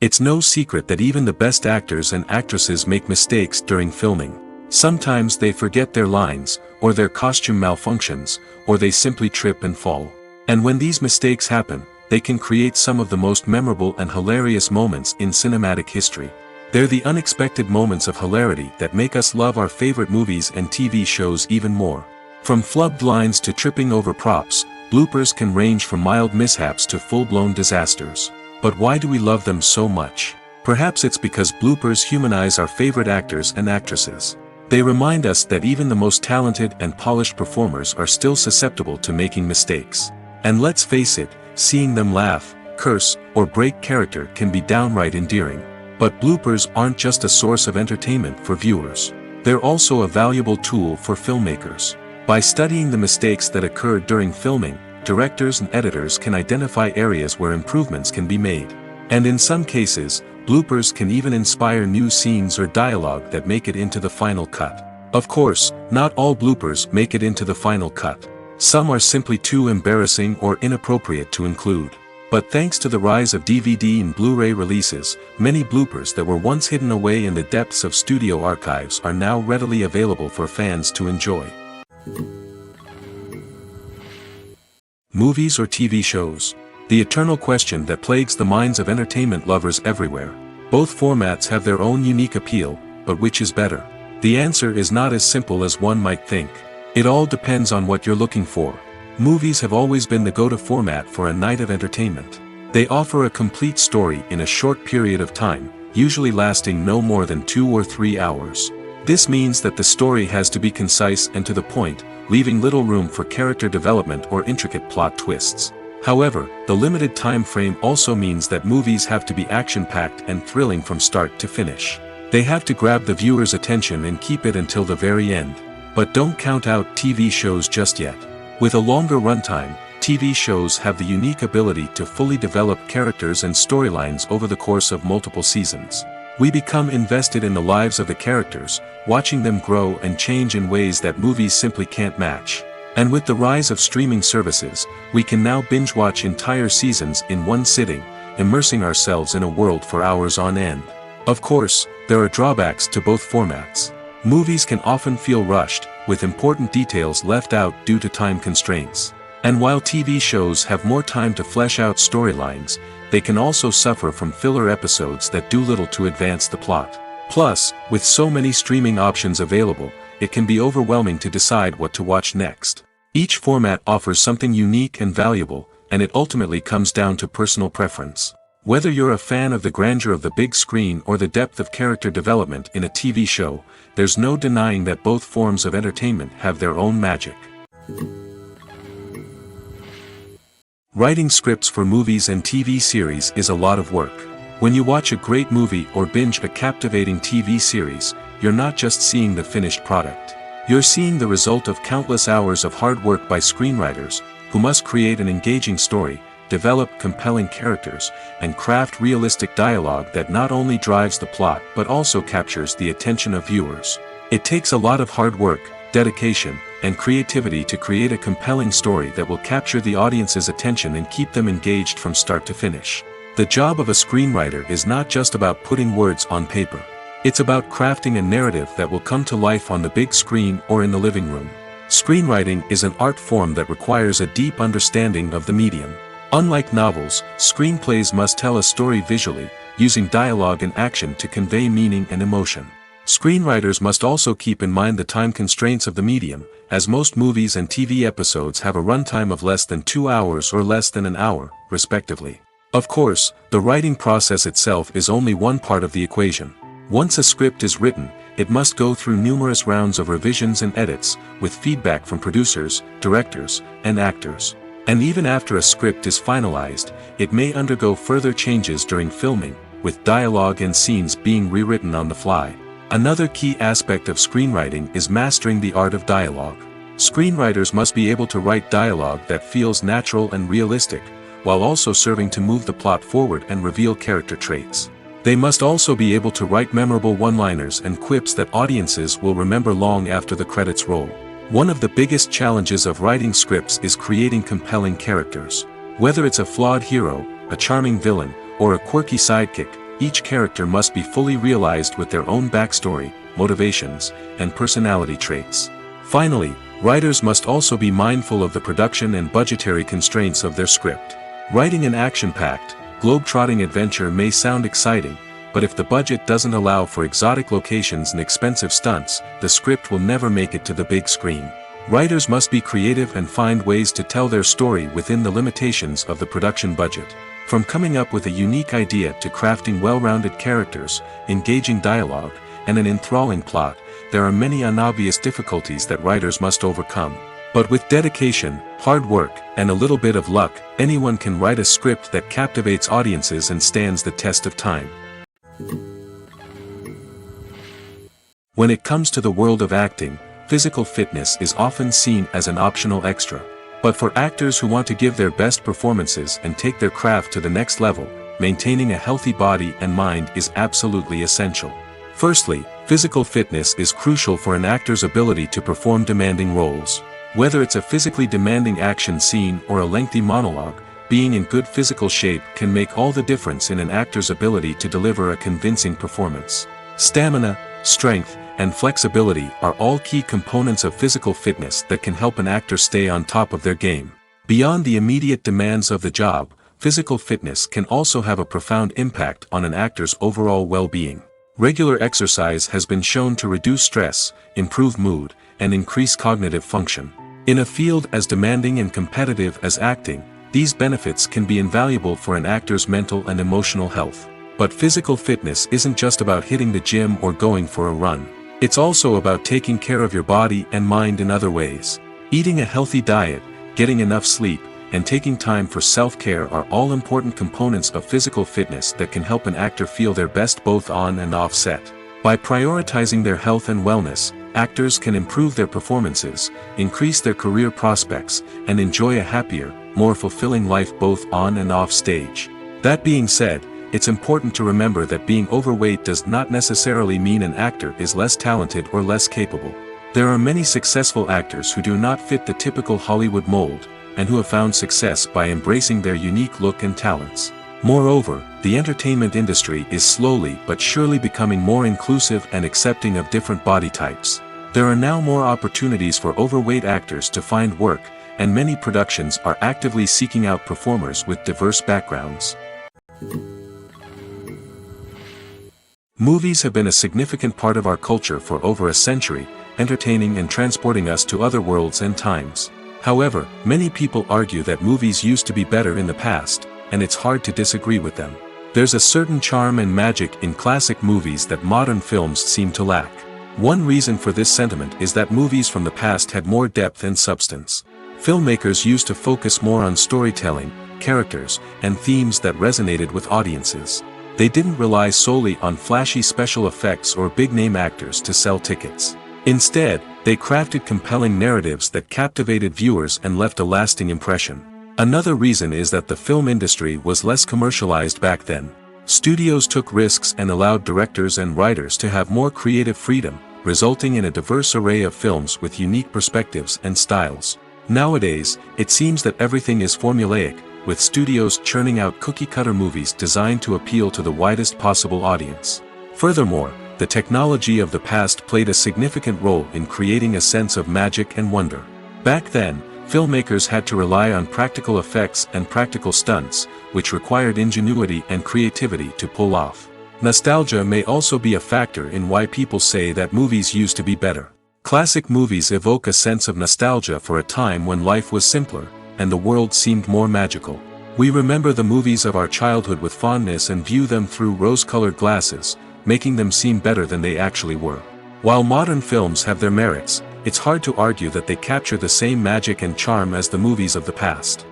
It's no secret that even the best actors and actresses make mistakes during filming. Sometimes they forget their lines, or their costume malfunctions, or they simply trip and fall. And when these mistakes happen, they can create some of the most memorable and hilarious moments in cinematic history. They're the unexpected moments of hilarity that make us love our favorite movies and TV shows even more. From flubbed lines to tripping over props, bloopers can range from mild mishaps to full-blown disasters. But why do we love them so much? Perhaps it's because bloopers humanize our favorite actors and actresses. They remind us that even the most talented and polished performers are still susceptible to making mistakes. And let's face it, seeing them laugh, curse, or break character can be downright endearing. But bloopers aren't just a source of entertainment for viewers. They're also a valuable tool for filmmakers. By studying the mistakes that occurred during filming, directors and editors can identify areas where improvements can be made. And in some cases, bloopers can even inspire new scenes or dialogue that make it into the final cut. Of course, not all bloopers make it into the final cut. Some are simply too embarrassing or inappropriate to include. But thanks to the rise of DVD and Blu-ray releases, many bloopers that were once hidden away in the depths of studio archives are now readily available for fans to enjoy. Movies or TV shows? The eternal question that plagues the minds of entertainment lovers everywhere. Both formats have their own unique appeal, but which is better? The answer is not as simple as one might think. It all depends on what you're looking for. Movies have always been the go-to format for a night of entertainment. They offer a complete story in a short period of time, usually lasting no more than 2 or 3 hours. This means that the story has to be concise and to the point, leaving little room for character development or intricate plot twists. However, the limited time frame also means that movies have to be action-packed and thrilling from start to finish. They have to grab the viewer's attention and keep it until the very end. But don't count out TV shows just yet. With a longer runtime, TV shows have the unique ability to fully develop characters and storylines over the course of multiple seasons. We become invested in the lives of the characters, watching them grow and change in ways that movies simply can't match. And with the rise of streaming services, we can now binge-watch entire seasons in one sitting, immersing ourselves in a world for hours on end. Of course, there are drawbacks to both formats. Movies can often feel rushed, with important details left out due to time constraints. And while TV shows have more time to flesh out storylines, they can also suffer from filler episodes that do little to advance the plot. Plus, with so many streaming options available, it can be overwhelming to decide what to watch next. Each format offers something unique and valuable, and it ultimately comes down to personal preference. Whether you're a fan of the grandeur of the big screen or the depth of character development in a TV show, there's no denying that both forms of entertainment have their own magic. Writing scripts for movies and TV series is a lot of work. When you watch a great movie or binge a captivating TV series, you're not just seeing the finished product. You're seeing the result of countless hours of hard work by screenwriters, who must create an engaging story, develop compelling characters, and craft realistic dialogue that not only drives the plot but also captures the attention of viewers. It takes a lot of hard work, dedication, and creativity to create a compelling story that will capture the audience's attention and keep them engaged from start to finish. The job of a screenwriter is not just about putting words on paper. It's about crafting a narrative that will come to life on the big screen or in the living room. Screenwriting is an art form that requires a deep understanding of the medium. Unlike novels, screenplays must tell a story visually, using dialogue and action to convey meaning and emotion. Screenwriters must also keep in mind the time constraints of the medium, as most movies and TV episodes have a runtime of less than 2 hours or less than an hour, respectively. Of course, the writing process itself is only one part of the equation. Once a script is written, it must go through numerous rounds of revisions and edits, with feedback from producers, directors, and actors. And even after a script is finalized, it may undergo further changes during filming, with dialogue and scenes being rewritten on the fly. Another key aspect of screenwriting is mastering the art of dialogue. Screenwriters must be able to write dialogue that feels natural and realistic, while also serving to move the plot forward and reveal character traits. They must also be able to write memorable one-liners and quips that audiences will remember long after the credits roll. One of the biggest challenges of writing scripts is creating compelling characters. Whether it's a flawed hero, a charming villain, or a quirky sidekick, each character must be fully realized with their own backstory, motivations, and personality traits. Finally, writers must also be mindful of the production and budgetary constraints of their script. Writing an action-packed, globe-trotting adventure may sound exciting, but if the budget doesn't allow for exotic locations and expensive stunts, the script will never make it to the big screen. Writers must be creative and find ways to tell their story within the limitations of the production budget. From coming up with a unique idea to crafting well-rounded characters, engaging dialogue, and an enthralling plot, there are many unobvious difficulties that writers must overcome. But with dedication, hard work, and a little bit of luck, anyone can write a script that captivates audiences and stands the test of time. When it comes to the world of acting, physical fitness is often seen as an optional extra. But for actors who want to give their best performances and take their craft to the next level, maintaining a healthy body and mind is absolutely essential. Firstly, physical fitness is crucial for an actor's ability to perform demanding roles. Whether it's a physically demanding action scene or a lengthy monologue, being in good physical shape can make all the difference in an actor's ability to deliver a convincing performance. Stamina, strength, and flexibility are all key components of physical fitness that can help an actor stay on top of their game. Beyond the immediate demands of the job, physical fitness can also have a profound impact on an actor's overall well-being. Regular exercise has been shown to reduce stress, improve mood, and increase cognitive function. In a field as demanding and competitive as acting, these benefits can be invaluable for an actor's mental and emotional health. But physical fitness isn't just about hitting the gym or going for a run. It's also about taking care of your body and mind in other ways. Eating a healthy diet, getting enough sleep, and taking time for self-care are all important components of physical fitness that can help an actor feel their best both on and off set. By prioritizing their health and wellness, actors can improve their performances, increase their career prospects, and enjoy a happier, more fulfilling life both on and off stage. That being said, it's important to remember that being overweight does not necessarily mean an actor is less talented or less capable. There are many successful actors who do not fit the typical Hollywood mold, and who have found success by embracing their unique look and talents. Moreover, the entertainment industry is slowly but surely becoming more inclusive and accepting of different body types. There are now more opportunities for overweight actors to find work, and many productions are actively seeking out performers with diverse backgrounds. Movies have been a significant part of our culture for over a century, entertaining and transporting us to other worlds and times. However, many people argue that movies used to be better in the past, and it's hard to disagree with them. There's a certain charm and magic in classic movies that modern films seem to lack. One reason for this sentiment is that movies from the past had more depth and substance. Filmmakers used to focus more on storytelling, characters, and themes that resonated with audiences. They didn't rely solely on flashy special effects or big-name actors to sell tickets. Instead, they crafted compelling narratives that captivated viewers and left a lasting impression. Another reason is that the film industry was less commercialized back then. Studios took risks and allowed directors and writers to have more creative freedom, resulting in a diverse array of films with unique perspectives and styles. Nowadays, it seems that everything is formulaic, with studios churning out cookie-cutter movies designed to appeal to the widest possible audience. Furthermore, the technology of the past played a significant role in creating a sense of magic and wonder. Back then, filmmakers had to rely on practical effects and practical stunts, which required ingenuity and creativity to pull off. Nostalgia may also be a factor in why people say that movies used to be better. Classic movies evoke a sense of nostalgia for a time when life was simpler, and the world seemed more magical. We remember the movies of our childhood with fondness and view them through rose-colored glasses, making them seem better than they actually were. While modern films have their merits, it's hard to argue that they capture the same magic and charm as the movies of the past.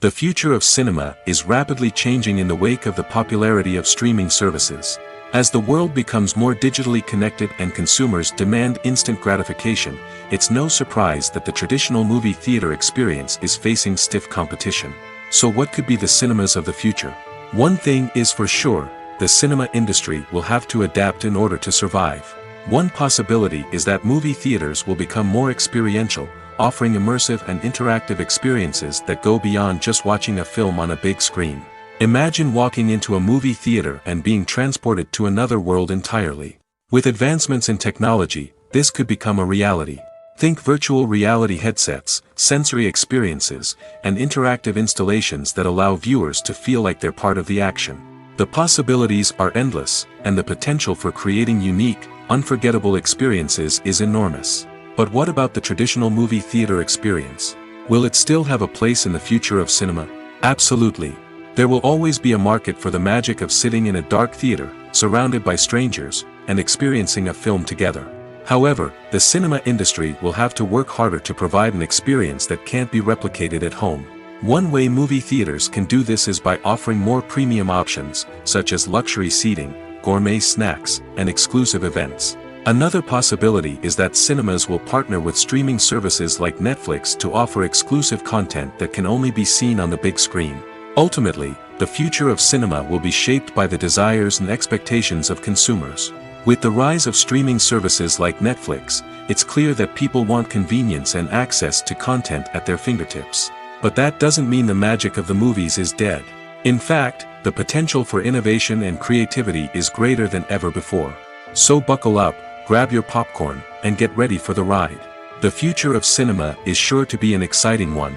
The future of cinema is rapidly changing in the wake of the popularity of streaming services. As the world becomes more digitally connected and consumers demand instant gratification, it's no surprise that the traditional movie theater experience is facing stiff competition. So what could be the cinemas of the future? One thing is for sure, the cinema industry will have to adapt in order to survive. One possibility is that movie theaters will become more experiential, offering immersive and interactive experiences that go beyond just watching a film on a big screen. Imagine walking into a movie theater and being transported to another world entirely. With advancements in technology, this could become a reality. Think virtual reality headsets, sensory experiences, and interactive installations that allow viewers to feel like they're part of the action. The possibilities are endless, and the potential for creating unique, unforgettable experiences is enormous. But what about the traditional movie theater experience? Will it still have a place in the future of cinema? Absolutely. There will always be a market for the magic of sitting in a dark theater, surrounded by strangers, and experiencing a film together. However, the cinema industry will have to work harder to provide an experience that can't be replicated at home. One way movie theaters can do this is by offering more premium options, such as luxury seating, gourmet snacks, and exclusive events. Another possibility is that cinemas will partner with streaming services like Netflix to offer exclusive content that can only be seen on the big screen. Ultimately, the future of cinema will be shaped by the desires and expectations of consumers. With the rise of streaming services like Netflix, it's clear that people want convenience and access to content at their fingertips. But that doesn't mean the magic of the movies is dead. In fact, the potential for innovation and creativity is greater than ever before. So buckle up, grab your popcorn, and get ready for the ride. The future of cinema is sure to be an exciting one.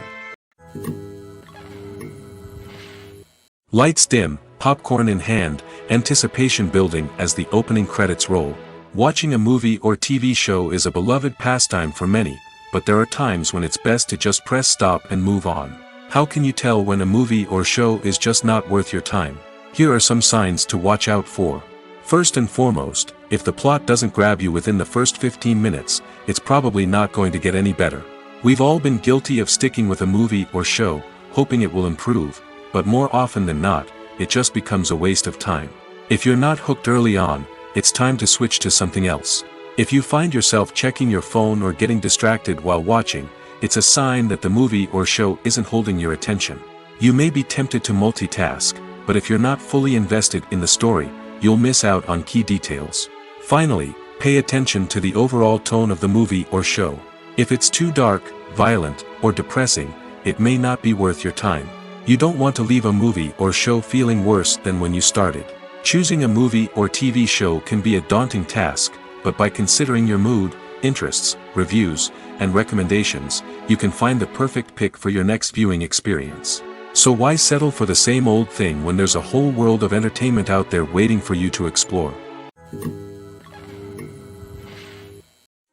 Lights dim, popcorn in hand, anticipation building as the opening credits roll. Watching a movie or TV show is a beloved pastime for many, but there are times when it's best to just press stop and move on. How can you tell when a movie or show is just not worth your time? Here are some signs to watch out for. First and foremost, if the plot doesn't grab you within the first 15 minutes, it's probably not going to get any better. We've all been guilty of sticking with a movie or show, hoping it will improve, but more often than not, it just becomes a waste of time. If you're not hooked early on, it's time to switch to something else. If you find yourself checking your phone or getting distracted while watching, it's a sign that the movie or show isn't holding your attention. You may be tempted to multitask, but if you're not fully invested in the story, you'll miss out on key details. Finally, pay attention to the overall tone of the movie or show. If it's too dark, violent, or depressing, it may not be worth your time. You don't want to leave a movie or show feeling worse than when you started. Choosing a movie or TV show can be a daunting task, but by considering your mood, interests, reviews, and recommendations, you can find the perfect pick for your next viewing experience. So why settle for the same old thing when there's a whole world of entertainment out there waiting for you to explore?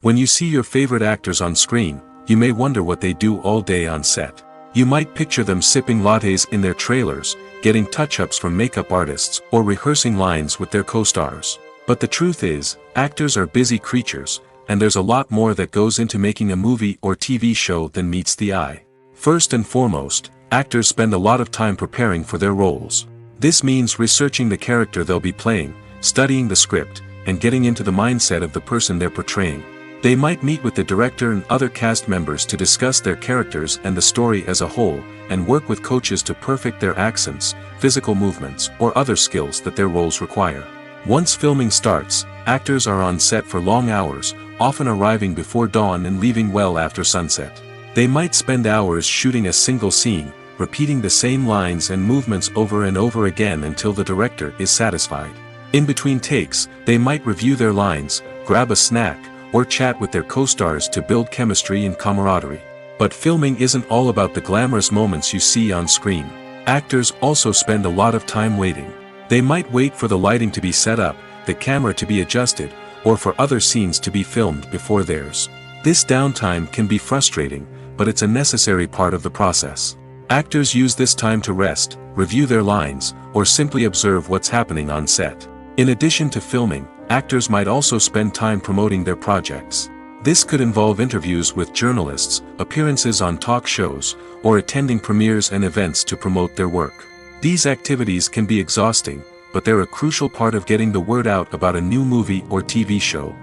When you see your favorite actors on screen, you may wonder what they do all day on set. You might picture them sipping lattes in their trailers, getting touch-ups from makeup artists, or rehearsing lines with their co-stars. But the truth is, actors are busy creatures, and there's a lot more that goes into making a movie or TV show than meets the eye. First and foremost, actors spend a lot of time preparing for their roles. This means researching the character they'll be playing, studying the script, and getting into the mindset of the person they're portraying. They might meet with the director and other cast members to discuss their characters and the story as a whole, and work with coaches to perfect their accents, physical movements, or other skills that their roles require. Once filming starts, actors are on set for long hours, often arriving before dawn and leaving well after sunset. They might spend hours shooting a single scene, repeating the same lines and movements over and over again until the director is satisfied. In between takes, they might review their lines, grab a snack, or chat with their co-stars to build chemistry and camaraderie. But filming isn't all about the glamorous moments you see on screen. Actors also spend a lot of time waiting. They might wait for the lighting to be set up, the camera to be adjusted, or for other scenes to be filmed before theirs. This downtime can be frustrating, but it's a necessary part of the process. Actors use this time to rest, review their lines, or simply observe what's happening on set. In addition to filming, actors might also spend time promoting their projects. This could involve interviews with journalists, appearances on talk shows, or attending premieres and events to promote their work. These activities can be exhausting, but they're a crucial part of getting the word out about a new movie or TV show.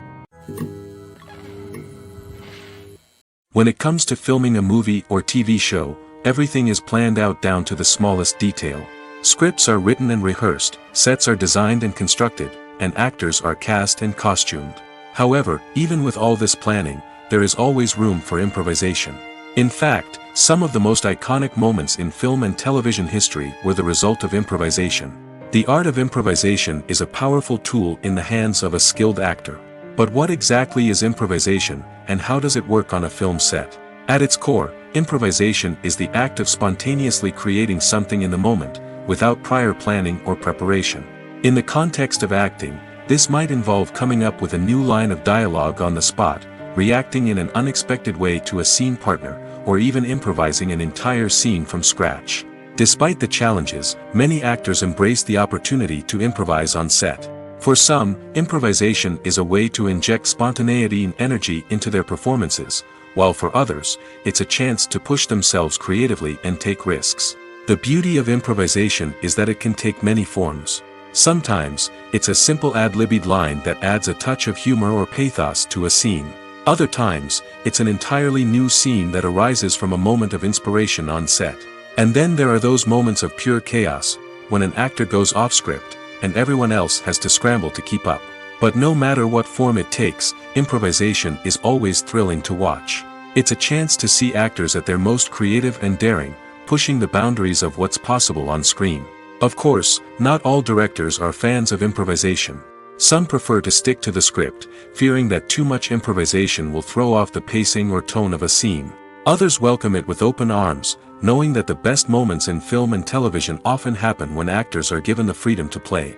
When it comes to filming a movie or TV show, everything is planned out down to the smallest detail. Scripts are written and rehearsed, sets are designed and constructed, and actors are cast and costumed. However, even with all this planning, there is always room for improvisation. In fact, some of the most iconic moments in film and television history were the result of improvisation. The art of improvisation is a powerful tool in the hands of a skilled actor. But what exactly is improvisation, and how does it work on a film set? At its core, improvisation is the act of spontaneously creating something in the moment, without prior planning or preparation. In the context of acting, this might involve coming up with a new line of dialogue on the spot, reacting in an unexpected way to a scene partner, or even improvising an entire scene from scratch. Despite the challenges, many actors embrace the opportunity to improvise on set. For some, improvisation is a way to inject spontaneity and energy into their performances, while for others, it's a chance to push themselves creatively and take risks. The beauty of improvisation is that it can take many forms. Sometimes, it's a simple ad-libbed line that adds a touch of humor or pathos to a scene. Other times, it's an entirely new scene that arises from a moment of inspiration on set. And then there are those moments of pure chaos, when an actor goes off script, and everyone else has to scramble to keep up. But no matter what form it takes, improvisation is always thrilling to watch. It's a chance to see actors at their most creative and daring, pushing the boundaries of what's possible on screen. Of course, not all directors are fans of improvisation. Some prefer to stick to the script, fearing that too much improvisation will throw off the pacing or tone of a scene. Others welcome it with open arms, knowing that the best moments in film and television often happen when actors are given the freedom to play.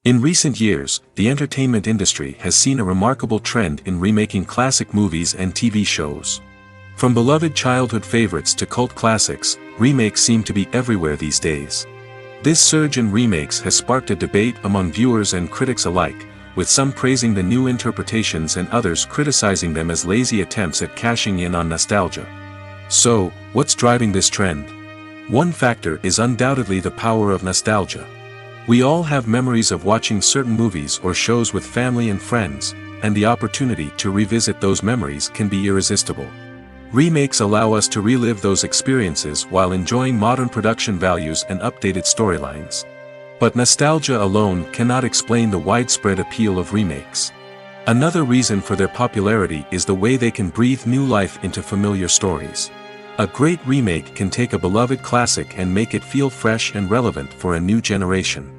In recent years, the entertainment industry has seen a remarkable trend in remaking classic movies and TV shows. From beloved childhood favorites to cult classics, remakes seem to be everywhere these days. This surge in remakes has sparked a debate among viewers and critics alike, with some praising the new interpretations and others criticizing them as lazy attempts at cashing in on nostalgia. So, what's driving this trend? One factor is undoubtedly the power of nostalgia. We all have memories of watching certain movies or shows with family and friends, and the opportunity to revisit those memories can be irresistible. Remakes allow us to relive those experiences while enjoying modern production values and updated storylines. But nostalgia alone cannot explain the widespread appeal of remakes. Another reason for their popularity is the way they can breathe new life into familiar stories. A great remake can take a beloved classic and make it feel fresh and relevant for a new generation.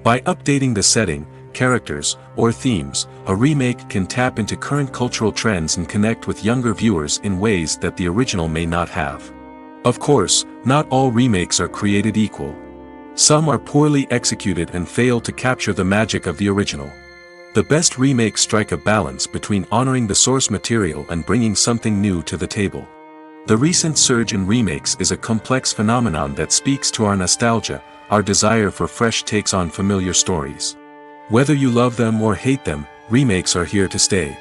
By updating the setting, characters, or themes, a remake can tap into current cultural trends and connect with younger viewers in ways that the original may not have. Of course, not all remakes are created equal. Some are poorly executed and fail to capture the magic of the original. The best remakes strike a balance between honoring the source material and bringing something new to the table. The recent surge in remakes is a complex phenomenon that speaks to our nostalgia, our desire for fresh takes on familiar stories. Whether you love them or hate them, remakes are here to stay.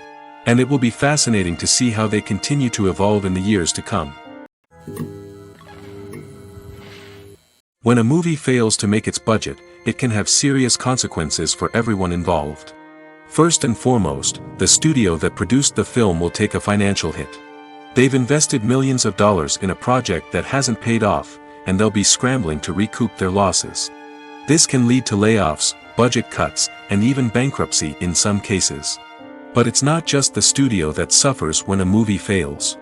And it will be fascinating to see how they continue to evolve in the years to come. When a movie fails to make its budget, it can have serious consequences for everyone involved. First and foremost, the studio that produced the film will take a financial hit. They've invested millions of dollars in a project that hasn't paid off, and they'll be scrambling to recoup their losses. This can lead to layoffs, budget cuts, and even bankruptcy in some cases. But it's not just the studio that suffers when a movie fails.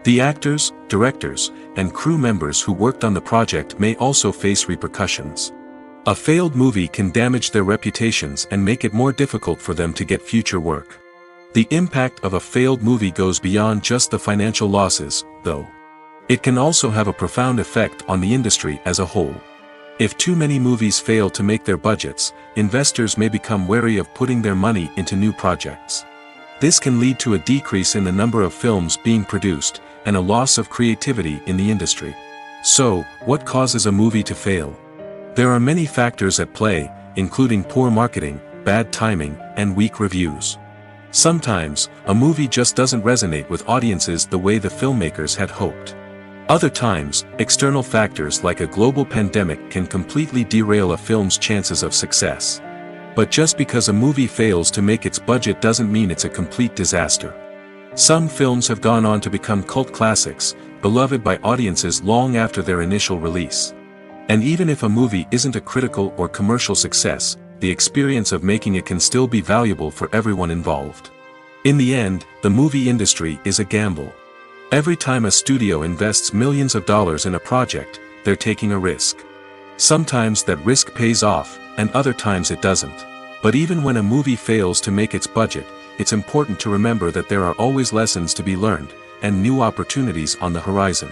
The actors, directors, and crew members who worked on the project may also face repercussions. A failed movie can damage their reputations and make it more difficult for them to get future work. The impact of a failed movie goes beyond just the financial losses, though. It can also have a profound effect on the industry as a whole. If too many movies fail to make their budgets, investors may become wary of putting their money into new projects. This can lead to a decrease in the number of films being produced, and a loss of creativity in the industry. So, what causes a movie to fail? There are many factors at play, including poor marketing, bad timing, and weak reviews. Sometimes, a movie just doesn't resonate with audiences the way the filmmakers had hoped. Other times, external factors like a global pandemic can completely derail a film's chances of success. But just because a movie fails to make its budget doesn't mean it's a complete disaster. Some films have gone on to become cult classics, beloved by audiences long after their initial release. And even if a movie isn't a critical or commercial success, the experience of making it can still be valuable for everyone involved. In the end, the movie industry is a gamble. Every time a studio invests millions of dollars in a project, they're taking a risk. Sometimes that risk pays off, and other times it doesn't. But even when a movie fails to make its budget, it's important to remember that there are always lessons to be learned, and new opportunities on the horizon.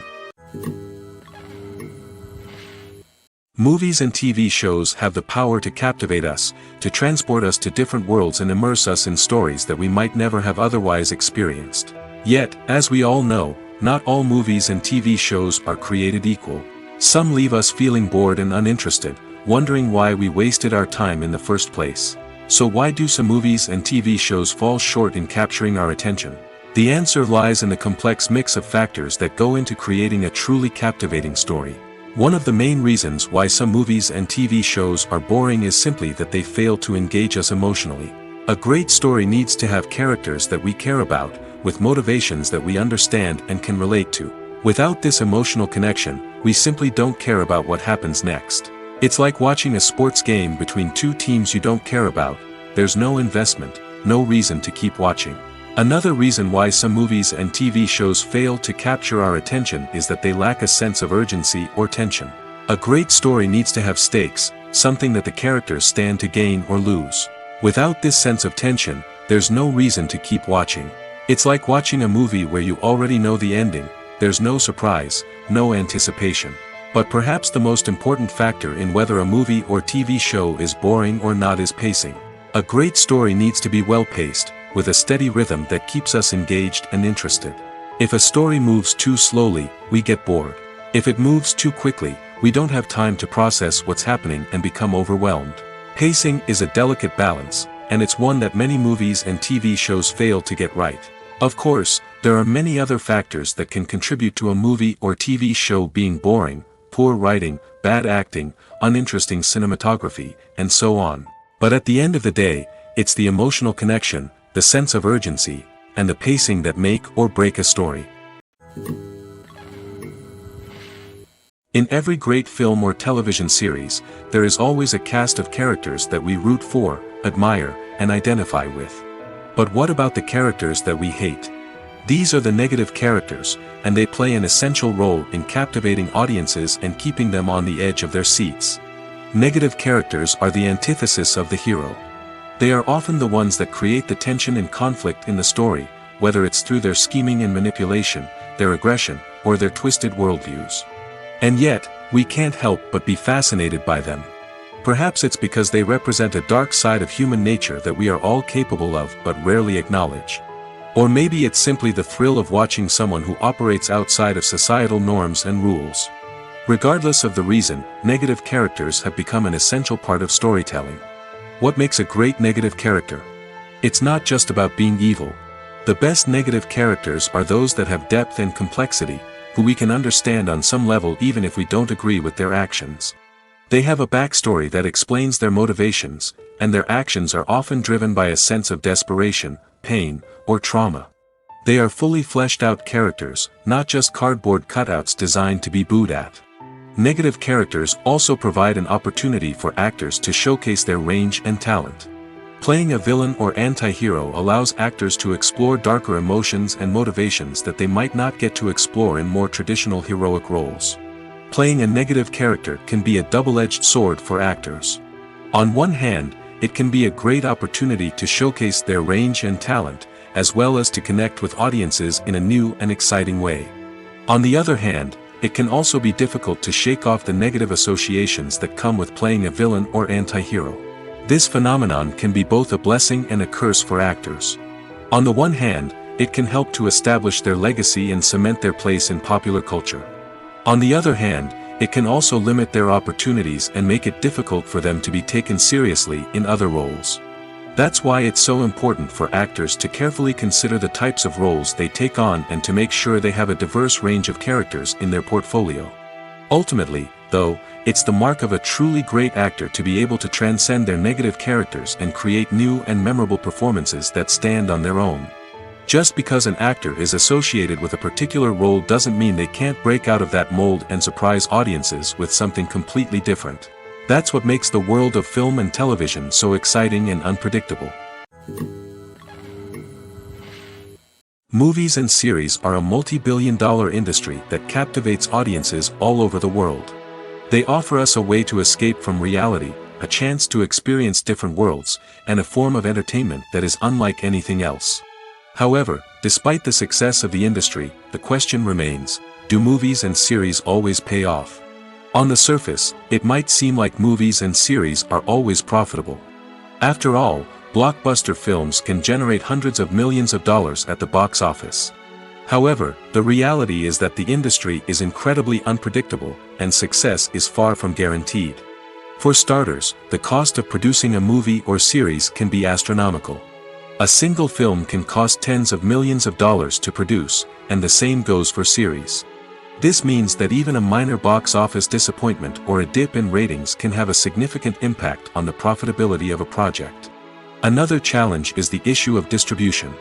Movies and TV shows have the power to captivate us, to transport us to different worlds and immerse us in stories that we might never have otherwise experienced. Yet, as we all know, not all movies and TV shows are created equal. Some leave us feeling bored and uninterested, wondering why we wasted our time in the first place. So why do some movies and TV shows fall short in capturing our attention? The answer lies in the complex mix of factors that go into creating a truly captivating story. One of the main reasons why some movies and TV shows are boring is simply that they fail to engage us emotionally. A great story needs to have characters that we care about, with motivations that we understand and can relate to. Without this emotional connection, we simply don't care about what happens next. It's like watching a sports game between two teams you don't care about. There's no investment, no reason to keep watching. Another reason why some movies and TV shows fail to capture our attention is that they lack a sense of urgency or tension. A great story needs to have stakes, something that the characters stand to gain or lose. Without this sense of tension, there's no reason to keep watching. It's like watching a movie where you already know the ending. There's no surprise, no anticipation. But perhaps the most important factor in whether a movie or TV show is boring or not is pacing. A great story needs to be well-paced, with a steady rhythm that keeps us engaged and interested. If a story moves too slowly, we get bored. If it moves too quickly, we don't have time to process what's happening and become overwhelmed. Pacing is a delicate balance, and it's one that many movies and TV shows fail to get right. Of course, there are many other factors that can contribute to a movie or TV show being boring: poor writing, bad acting, uninteresting cinematography, and so on. But at the end of the day, it's the emotional connection, the sense of urgency, and the pacing that make or break a story. In every great film or television series, there is always a cast of characters that we root for, admire, and identify with. But what about the characters that we hate? These are the negative characters, and they play an essential role in captivating audiences and keeping them on the edge of their seats. Negative characters are the antithesis of the hero. They are often the ones that create the tension and conflict in the story, whether it's through their scheming and manipulation, their aggression, or their twisted worldviews. And yet, we can't help but be fascinated by them. Perhaps it's because they represent a dark side of human nature that we are all capable of but rarely acknowledge. Or maybe it's simply the thrill of watching someone who operates outside of societal norms and rules. Regardless of the reason, negative characters have become an essential part of storytelling. What makes a great negative character? It's not just about being evil. The best negative characters are those that have depth and complexity, who we can understand on some level even if we don't agree with their actions. They have a backstory that explains their motivations, and their actions are often driven by a sense of desperation, pain, or trauma. They are fully fleshed out characters, not just cardboard cutouts designed to be booed at. Negative characters also provide an opportunity for actors to showcase their range and talent. Playing a villain or anti-hero allows actors to explore darker emotions and motivations that they might not get to explore in more traditional heroic roles. Playing a negative character can be a double-edged sword for actors. On one hand, it can be a great opportunity to showcase their range and talent, as well as to connect with audiences in a new and exciting way. On the other hand, it can also be difficult to shake off the negative associations that come with playing a villain or anti-hero. This phenomenon can be both a blessing and a curse for actors. On the one hand, it can help to establish their legacy and cement their place in popular culture. On the other hand, it can also limit their opportunities and make it difficult for them to be taken seriously in other roles. That's why it's so important for actors to carefully consider the types of roles they take on and to make sure they have a diverse range of characters in their portfolio. Ultimately, though, it's the mark of a truly great actor to be able to transcend their negative characters and create new and memorable performances that stand on their own. Just because an actor is associated with a particular role doesn't mean they can't break out of that mold and surprise audiences with something completely different. That's what makes the world of film and television so exciting and unpredictable. Movies and series are a multi-billion-dollar industry that captivates audiences all over the world. They offer us a way to escape from reality, a chance to experience different worlds, and a form of entertainment that is unlike anything else. However, despite the success of the industry, the question remains, do movies and series always pay off? On the surface, it might seem like movies and series are always profitable. After all, blockbuster films can generate hundreds of millions of dollars at the box office. However, the reality is that the industry is incredibly unpredictable, and success is far from guaranteed. For starters, the cost of producing a movie or series can be astronomical. A single film can cost tens of millions of dollars to produce, and the same goes for series. This means that even a minor box office disappointment or a dip in ratings can have a significant impact on the profitability of a project. Another challenge is the issue of distribution.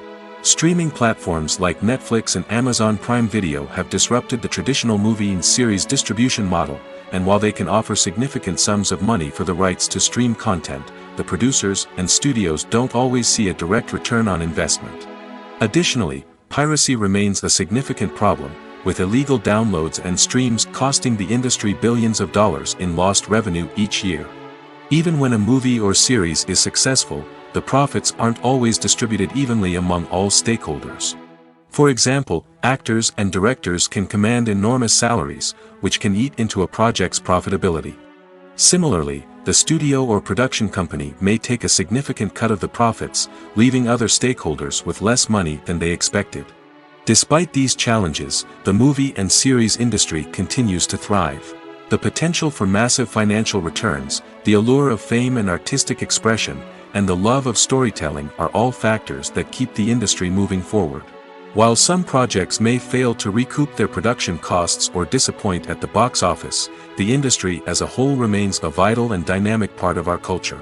Streaming platforms like Netflix and Amazon Prime Video have disrupted the traditional movie and series distribution model, and while they can offer significant sums of money for the rights to stream content, the producers and studios don't always see a direct return on investment. Additionally, piracy remains a significant problem, with illegal downloads and streams costing the industry billions of dollars in lost revenue each year. Even when a movie or series is successful, the profits aren't always distributed evenly among all stakeholders. For example, actors and directors can command enormous salaries, which can eat into a project's profitability. Similarly, the studio or production company may take a significant cut of the profits, leaving other stakeholders with less money than they expected. Despite these challenges, the movie and series industry continues to thrive. The potential for massive financial returns, the allure of fame and artistic expression, and the love of storytelling are all factors that keep the industry moving forward. While some projects may fail to recoup their production costs or disappoint at the box office, the industry as a whole remains a vital and dynamic part of our culture.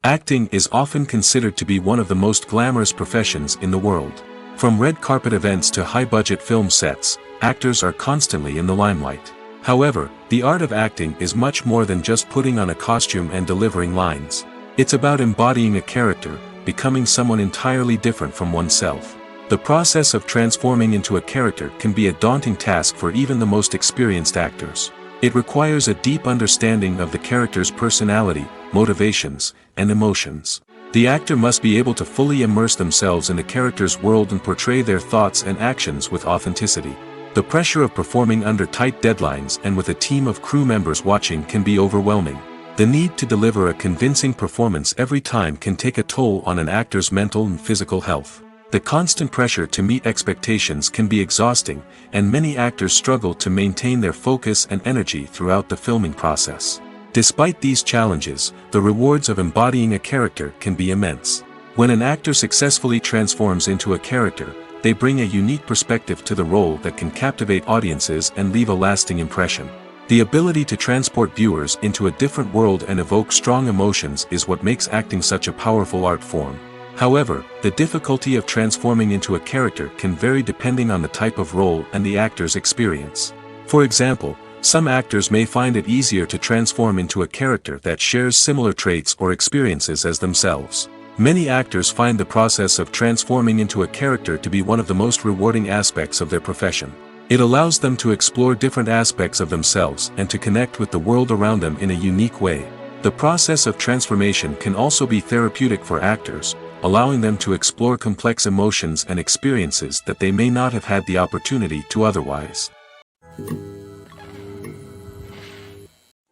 Acting is often considered to be one of the most glamorous professions in the world. From red carpet events to high-budget film sets, actors are constantly in the limelight. However, the art of acting is much more than just putting on a costume and delivering lines. It's about embodying a character, becoming someone entirely different from oneself. The process of transforming into a character can be a daunting task for even the most experienced actors. It requires a deep understanding of the character's personality, motivations, and emotions. The actor must be able to fully immerse themselves in the character's world and portray their thoughts and actions with authenticity. The pressure of performing under tight deadlines and with a team of crew members watching can be overwhelming. The need to deliver a convincing performance every time can take a toll on an actor's mental and physical health. The constant pressure to meet expectations can be exhausting, and many actors struggle to maintain their focus and energy throughout the filming process. Despite these challenges, the rewards of embodying a character can be immense. When an actor successfully transforms into a character, they bring a unique perspective to the role that can captivate audiences and leave a lasting impression. The ability to transport viewers into a different world and evoke strong emotions is what makes acting such a powerful art form. However, the difficulty of transforming into a character can vary depending on the type of role and the actor's experience. For example, some actors may find it easier to transform into a character that shares similar traits or experiences as themselves. Many actors find the process of transforming into a character to be one of the most rewarding aspects of their profession. It allows them to explore different aspects of themselves and to connect with the world around them in a unique way. The process of transformation can also be therapeutic for actors, allowing them to explore complex emotions and experiences that they may not have had the opportunity to otherwise.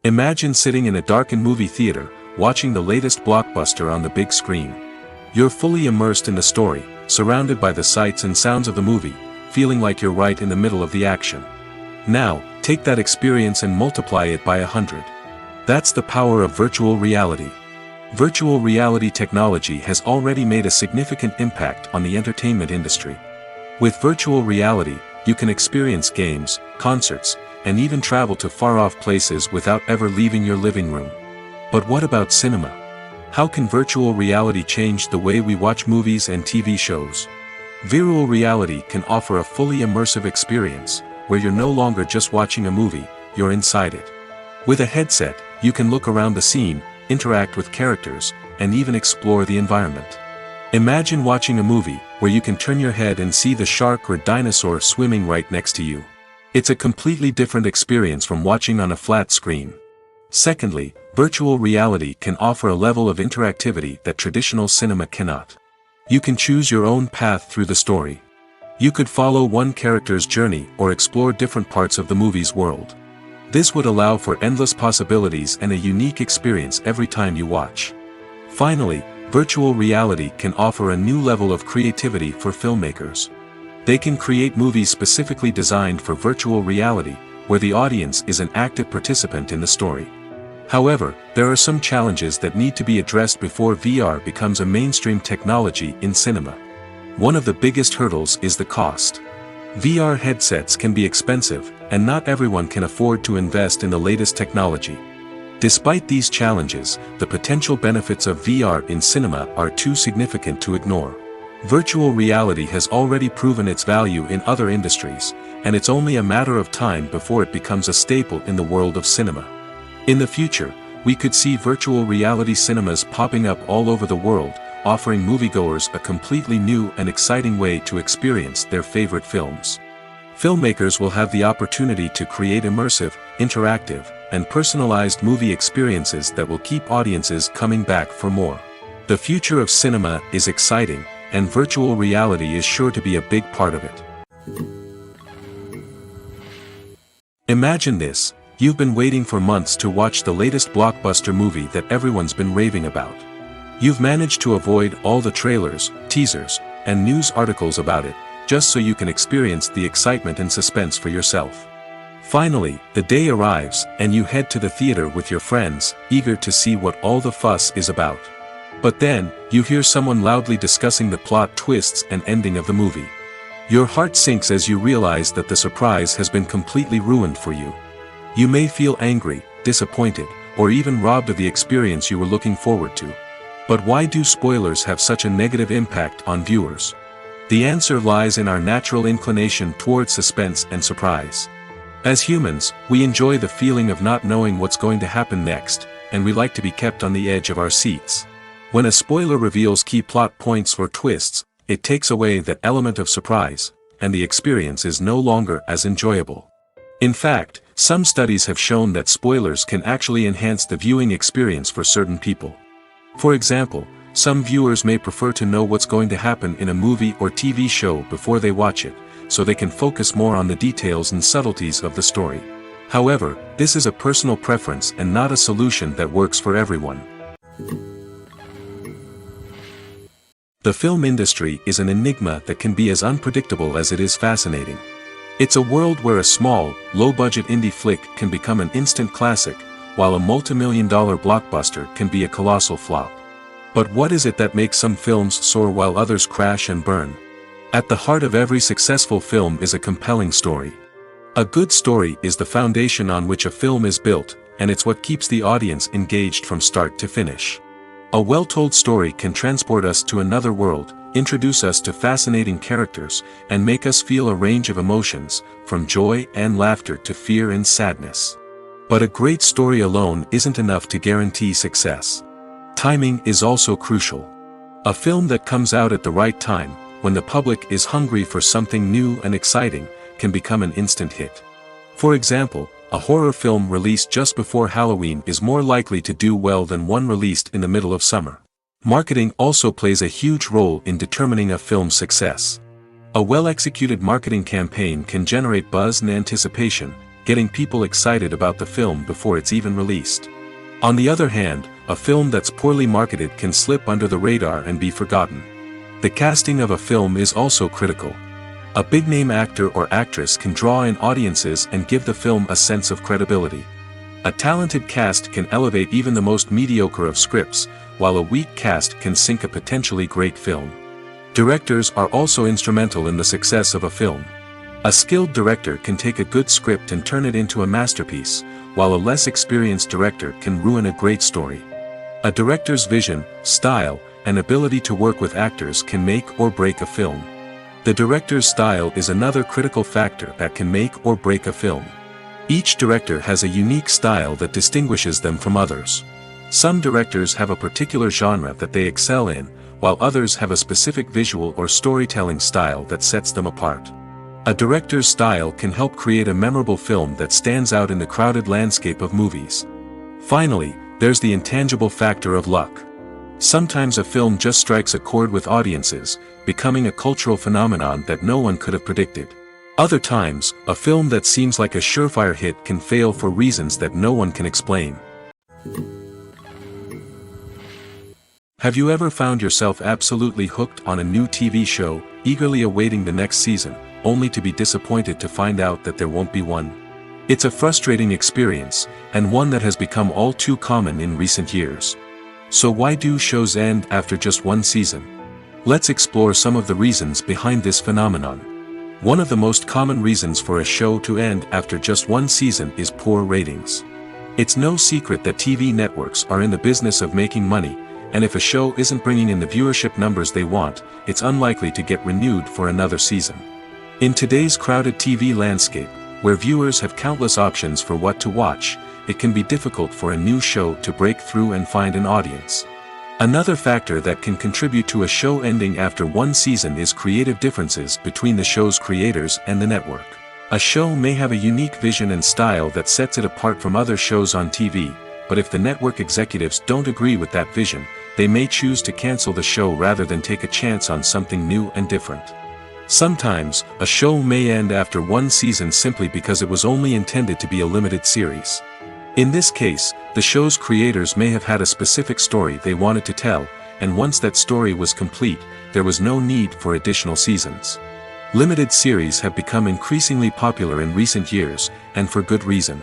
Imagine sitting in a darkened movie theater, watching the latest blockbuster on the big screen. You're fully immersed in the story, surrounded by the sights and sounds of the movie, feeling like you're right in the middle of the action. Now, take that experience and multiply it by 100. That's the power of virtual reality. Virtual reality technology has already made a significant impact on the entertainment industry. With virtual reality, you can experience games, concerts, and even travel to far-off places without ever leaving your living room. But what about cinema? How can virtual reality change the way we watch movies and TV shows? Virtual reality can offer a fully immersive experience, where you're no longer just watching a movie, you're inside it. With a headset, you can look around the scene, interact with characters, and even explore the environment. Imagine watching a movie, where you can turn your head and see the shark or dinosaur swimming right next to you. It's a completely different experience from watching on a flat screen. Secondly, virtual reality can offer a level of interactivity that traditional cinema cannot. You can choose your own path through the story. You could follow one character's journey or explore different parts of the movie's world. This would allow for endless possibilities and a unique experience every time you watch. Finally, virtual reality can offer a new level of creativity for filmmakers. They can create movies specifically designed for virtual reality, where the audience is an active participant in the story. However, there are some challenges that need to be addressed before VR becomes a mainstream technology in cinema. One of the biggest hurdles is the cost. VR headsets can be expensive, and not everyone can afford to invest in the latest technology. Despite these challenges, the potential benefits of VR in cinema are too significant to ignore. Virtual reality has already proven its value in other industries, and it's only a matter of time before it becomes a staple in the world of cinema. In the future, we could see virtual reality cinemas popping up all over the world, offering moviegoers a completely new and exciting way to experience their favorite films. Filmmakers will have the opportunity to create immersive, interactive, and personalized movie experiences that will keep audiences coming back for more. The future of cinema is exciting, and virtual reality is sure to be a big part of it. Imagine this. You've been waiting for months to watch the latest blockbuster movie that everyone's been raving about. You've managed to avoid all the trailers, teasers, and news articles about it, just so you can experience the excitement and suspense for yourself. Finally, the day arrives, and you head to the theater with your friends, eager to see what all the fuss is about. But then, you hear someone loudly discussing the plot twists and ending of the movie. Your heart sinks as you realize that the surprise has been completely ruined for you. You may feel angry, disappointed, or even robbed of the experience you were looking forward to. But why do spoilers have such a negative impact on viewers? The answer lies in our natural inclination toward suspense and surprise. As humans, we enjoy the feeling of not knowing what's going to happen next, and we like to be kept on the edge of our seats. When a spoiler reveals key plot points or twists, it takes away that element of surprise, and the experience is no longer as enjoyable. In fact, some studies have shown that spoilers can actually enhance the viewing experience for certain people. For example, some viewers may prefer to know what's going to happen in a movie or TV show before they watch it, so they can focus more on the details and subtleties of the story. However, this is a personal preference and not a solution that works for everyone. The film industry is an enigma that can be as unpredictable as it is fascinating. It's a world where a small, low-budget indie flick can become an instant classic, while a multi-million-dollar blockbuster can be a colossal flop. But what is it that makes some films soar while others crash and burn? At the heart of every successful film is a compelling story. A good story is the foundation on which a film is built, and it's what keeps the audience engaged from start to finish. A well-told story can transport us to another world, introduce us to fascinating characters, and make us feel a range of emotions, from joy and laughter to fear and sadness. But a great story alone isn't enough to guarantee success. Timing is also crucial. A film that comes out at the right time, when the public is hungry for something new and exciting, can become an instant hit. For example, a horror film released just before Halloween is more likely to do well than one released in the middle of summer. Marketing also plays a huge role in determining a film's success. A well-executed marketing campaign can generate buzz and anticipation, getting people excited about the film before it's even released. On the other hand, a film that's poorly marketed can slip under the radar and be forgotten. The casting of a film is also critical. A big-name actor or actress can draw in audiences and give the film a sense of credibility. A talented cast can elevate even the most mediocre of scripts, while a weak cast can sink a potentially great film. Directors are also instrumental in the success of a film. A skilled director can take a good script and turn it into a masterpiece, while a less experienced director can ruin a great story. A director's vision, style, and ability to work with actors can make or break a film. The director's style is another critical factor that can make or break a film. Each director has a unique style that distinguishes them from others. Some directors have a particular genre that they excel in, while others have a specific visual or storytelling style that sets them apart. A director's style can help create a memorable film that stands out in the crowded landscape of movies. Finally, there's the intangible factor of luck. Sometimes a film just strikes a chord with audiences, becoming a cultural phenomenon that no one could have predicted. Other times, a film that seems like a surefire hit can fail for reasons that no one can explain. Have you ever found yourself absolutely hooked on a new TV show, eagerly awaiting the next season, only to be disappointed to find out that there won't be one? It's a frustrating experience, and one that has become all too common in recent years. So why do shows end after just one season? Let's explore some of the reasons behind this phenomenon. One of the most common reasons for a show to end after just one season is poor ratings. It's no secret that TV networks are in the business of making money, and if a show isn't bringing in the viewership numbers they want, it's unlikely to get renewed for another season. In today's crowded TV landscape, where viewers have countless options for what to watch, it can be difficult for a new show to break through and find an audience. Another factor that can contribute to a show ending after one season is creative differences between the show's creators and the network. A show may have a unique vision and style that sets it apart from other shows on TV, but if the network executives don't agree with that vision, they may choose to cancel the show rather than take a chance on something new and different. Sometimes, a show may end after one season simply because it was only intended to be a limited series. In this case, the show's creators may have had a specific story they wanted to tell, and once that story was complete, there was no need for additional seasons. Limited series have become increasingly popular in recent years, and for good reason.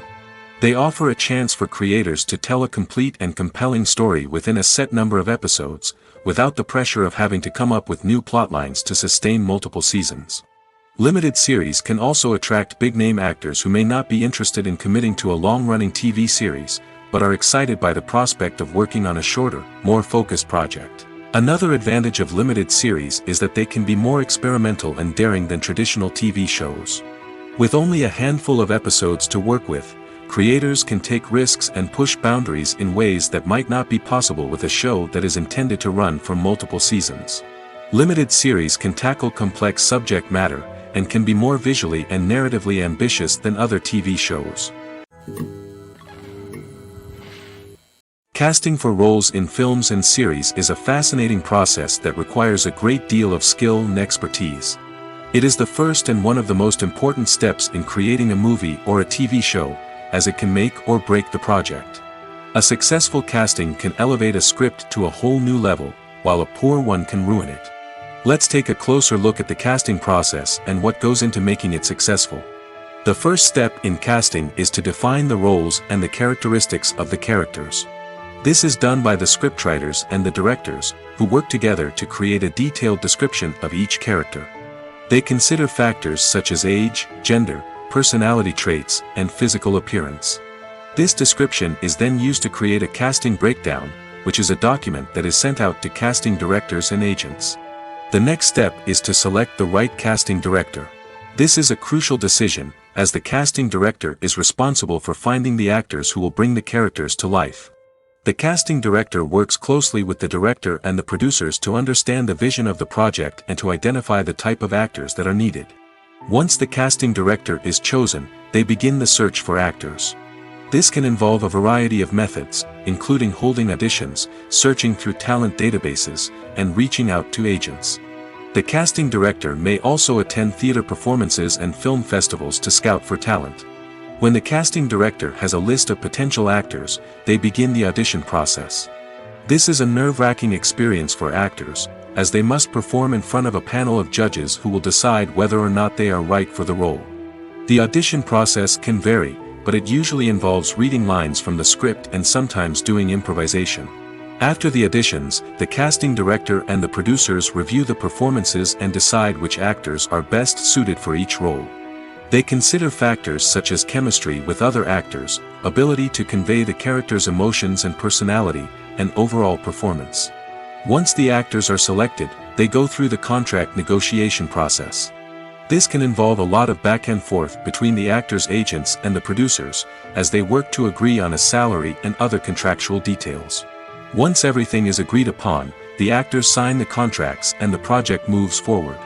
They offer a chance for creators to tell a complete and compelling story within a set number of episodes, without the pressure of having to come up with new plotlines to sustain multiple seasons. Limited series can also attract big-name actors who may not be interested in committing to a long-running TV series, but are excited by the prospect of working on a shorter, more focused project. Another advantage of limited series is that they can be more experimental and daring than traditional TV shows. With only a handful of episodes to work with, creators can take risks and push boundaries in ways that might not be possible with a show that is intended to run for multiple seasons. Limited series can tackle complex subject matter, and can be more visually and narratively ambitious than other TV shows. Casting for roles in films and series is a fascinating process that requires a great deal of skill and expertise. It is the first and one of the most important steps in creating a movie or a TV show, as it can make or break the project. A successful casting can elevate a script to a whole new level, while a poor one can ruin it. Let's take a closer look at the casting process and what goes into making it successful. The first step in casting is to define the roles and the characteristics of the characters. This is done by the scriptwriters and the directors, who work together to create a detailed description of each character. They consider factors such as age, gender, personality traits, and physical appearance. This description is then used to create a casting breakdown, which is a document that is sent out to casting directors and agents. The next step is to select the right casting director. This is a crucial decision, as the casting director is responsible for finding the actors who will bring the characters to life. The casting director works closely with the director and the producers to understand the vision of the project and to identify the type of actors that are needed. Once the casting director is chosen, they begin the search for actors. This can involve a variety of methods, including holding auditions, searching through talent databases, and reaching out to agents. The casting director may also attend theater performances and film festivals to scout for talent. When the casting director has a list of potential actors, they begin the audition process. This is a nerve-wracking experience for actors, as they must perform in front of a panel of judges who will decide whether or not they are right for the role. The audition process can vary, but it usually involves reading lines from the script and sometimes doing improvisation. After the auditions, the casting director and the producers review the performances and decide which actors are best suited for each role. They consider factors such as chemistry with other actors, ability to convey the character's emotions and personality, and overall performance. Once the actors are selected, they go through the contract negotiation process. This can involve a lot of back and forth between the actors' agents and the producers, as they work to agree on a salary and other contractual details. Once everything is agreed upon, the actors sign the contracts and the project moves forward.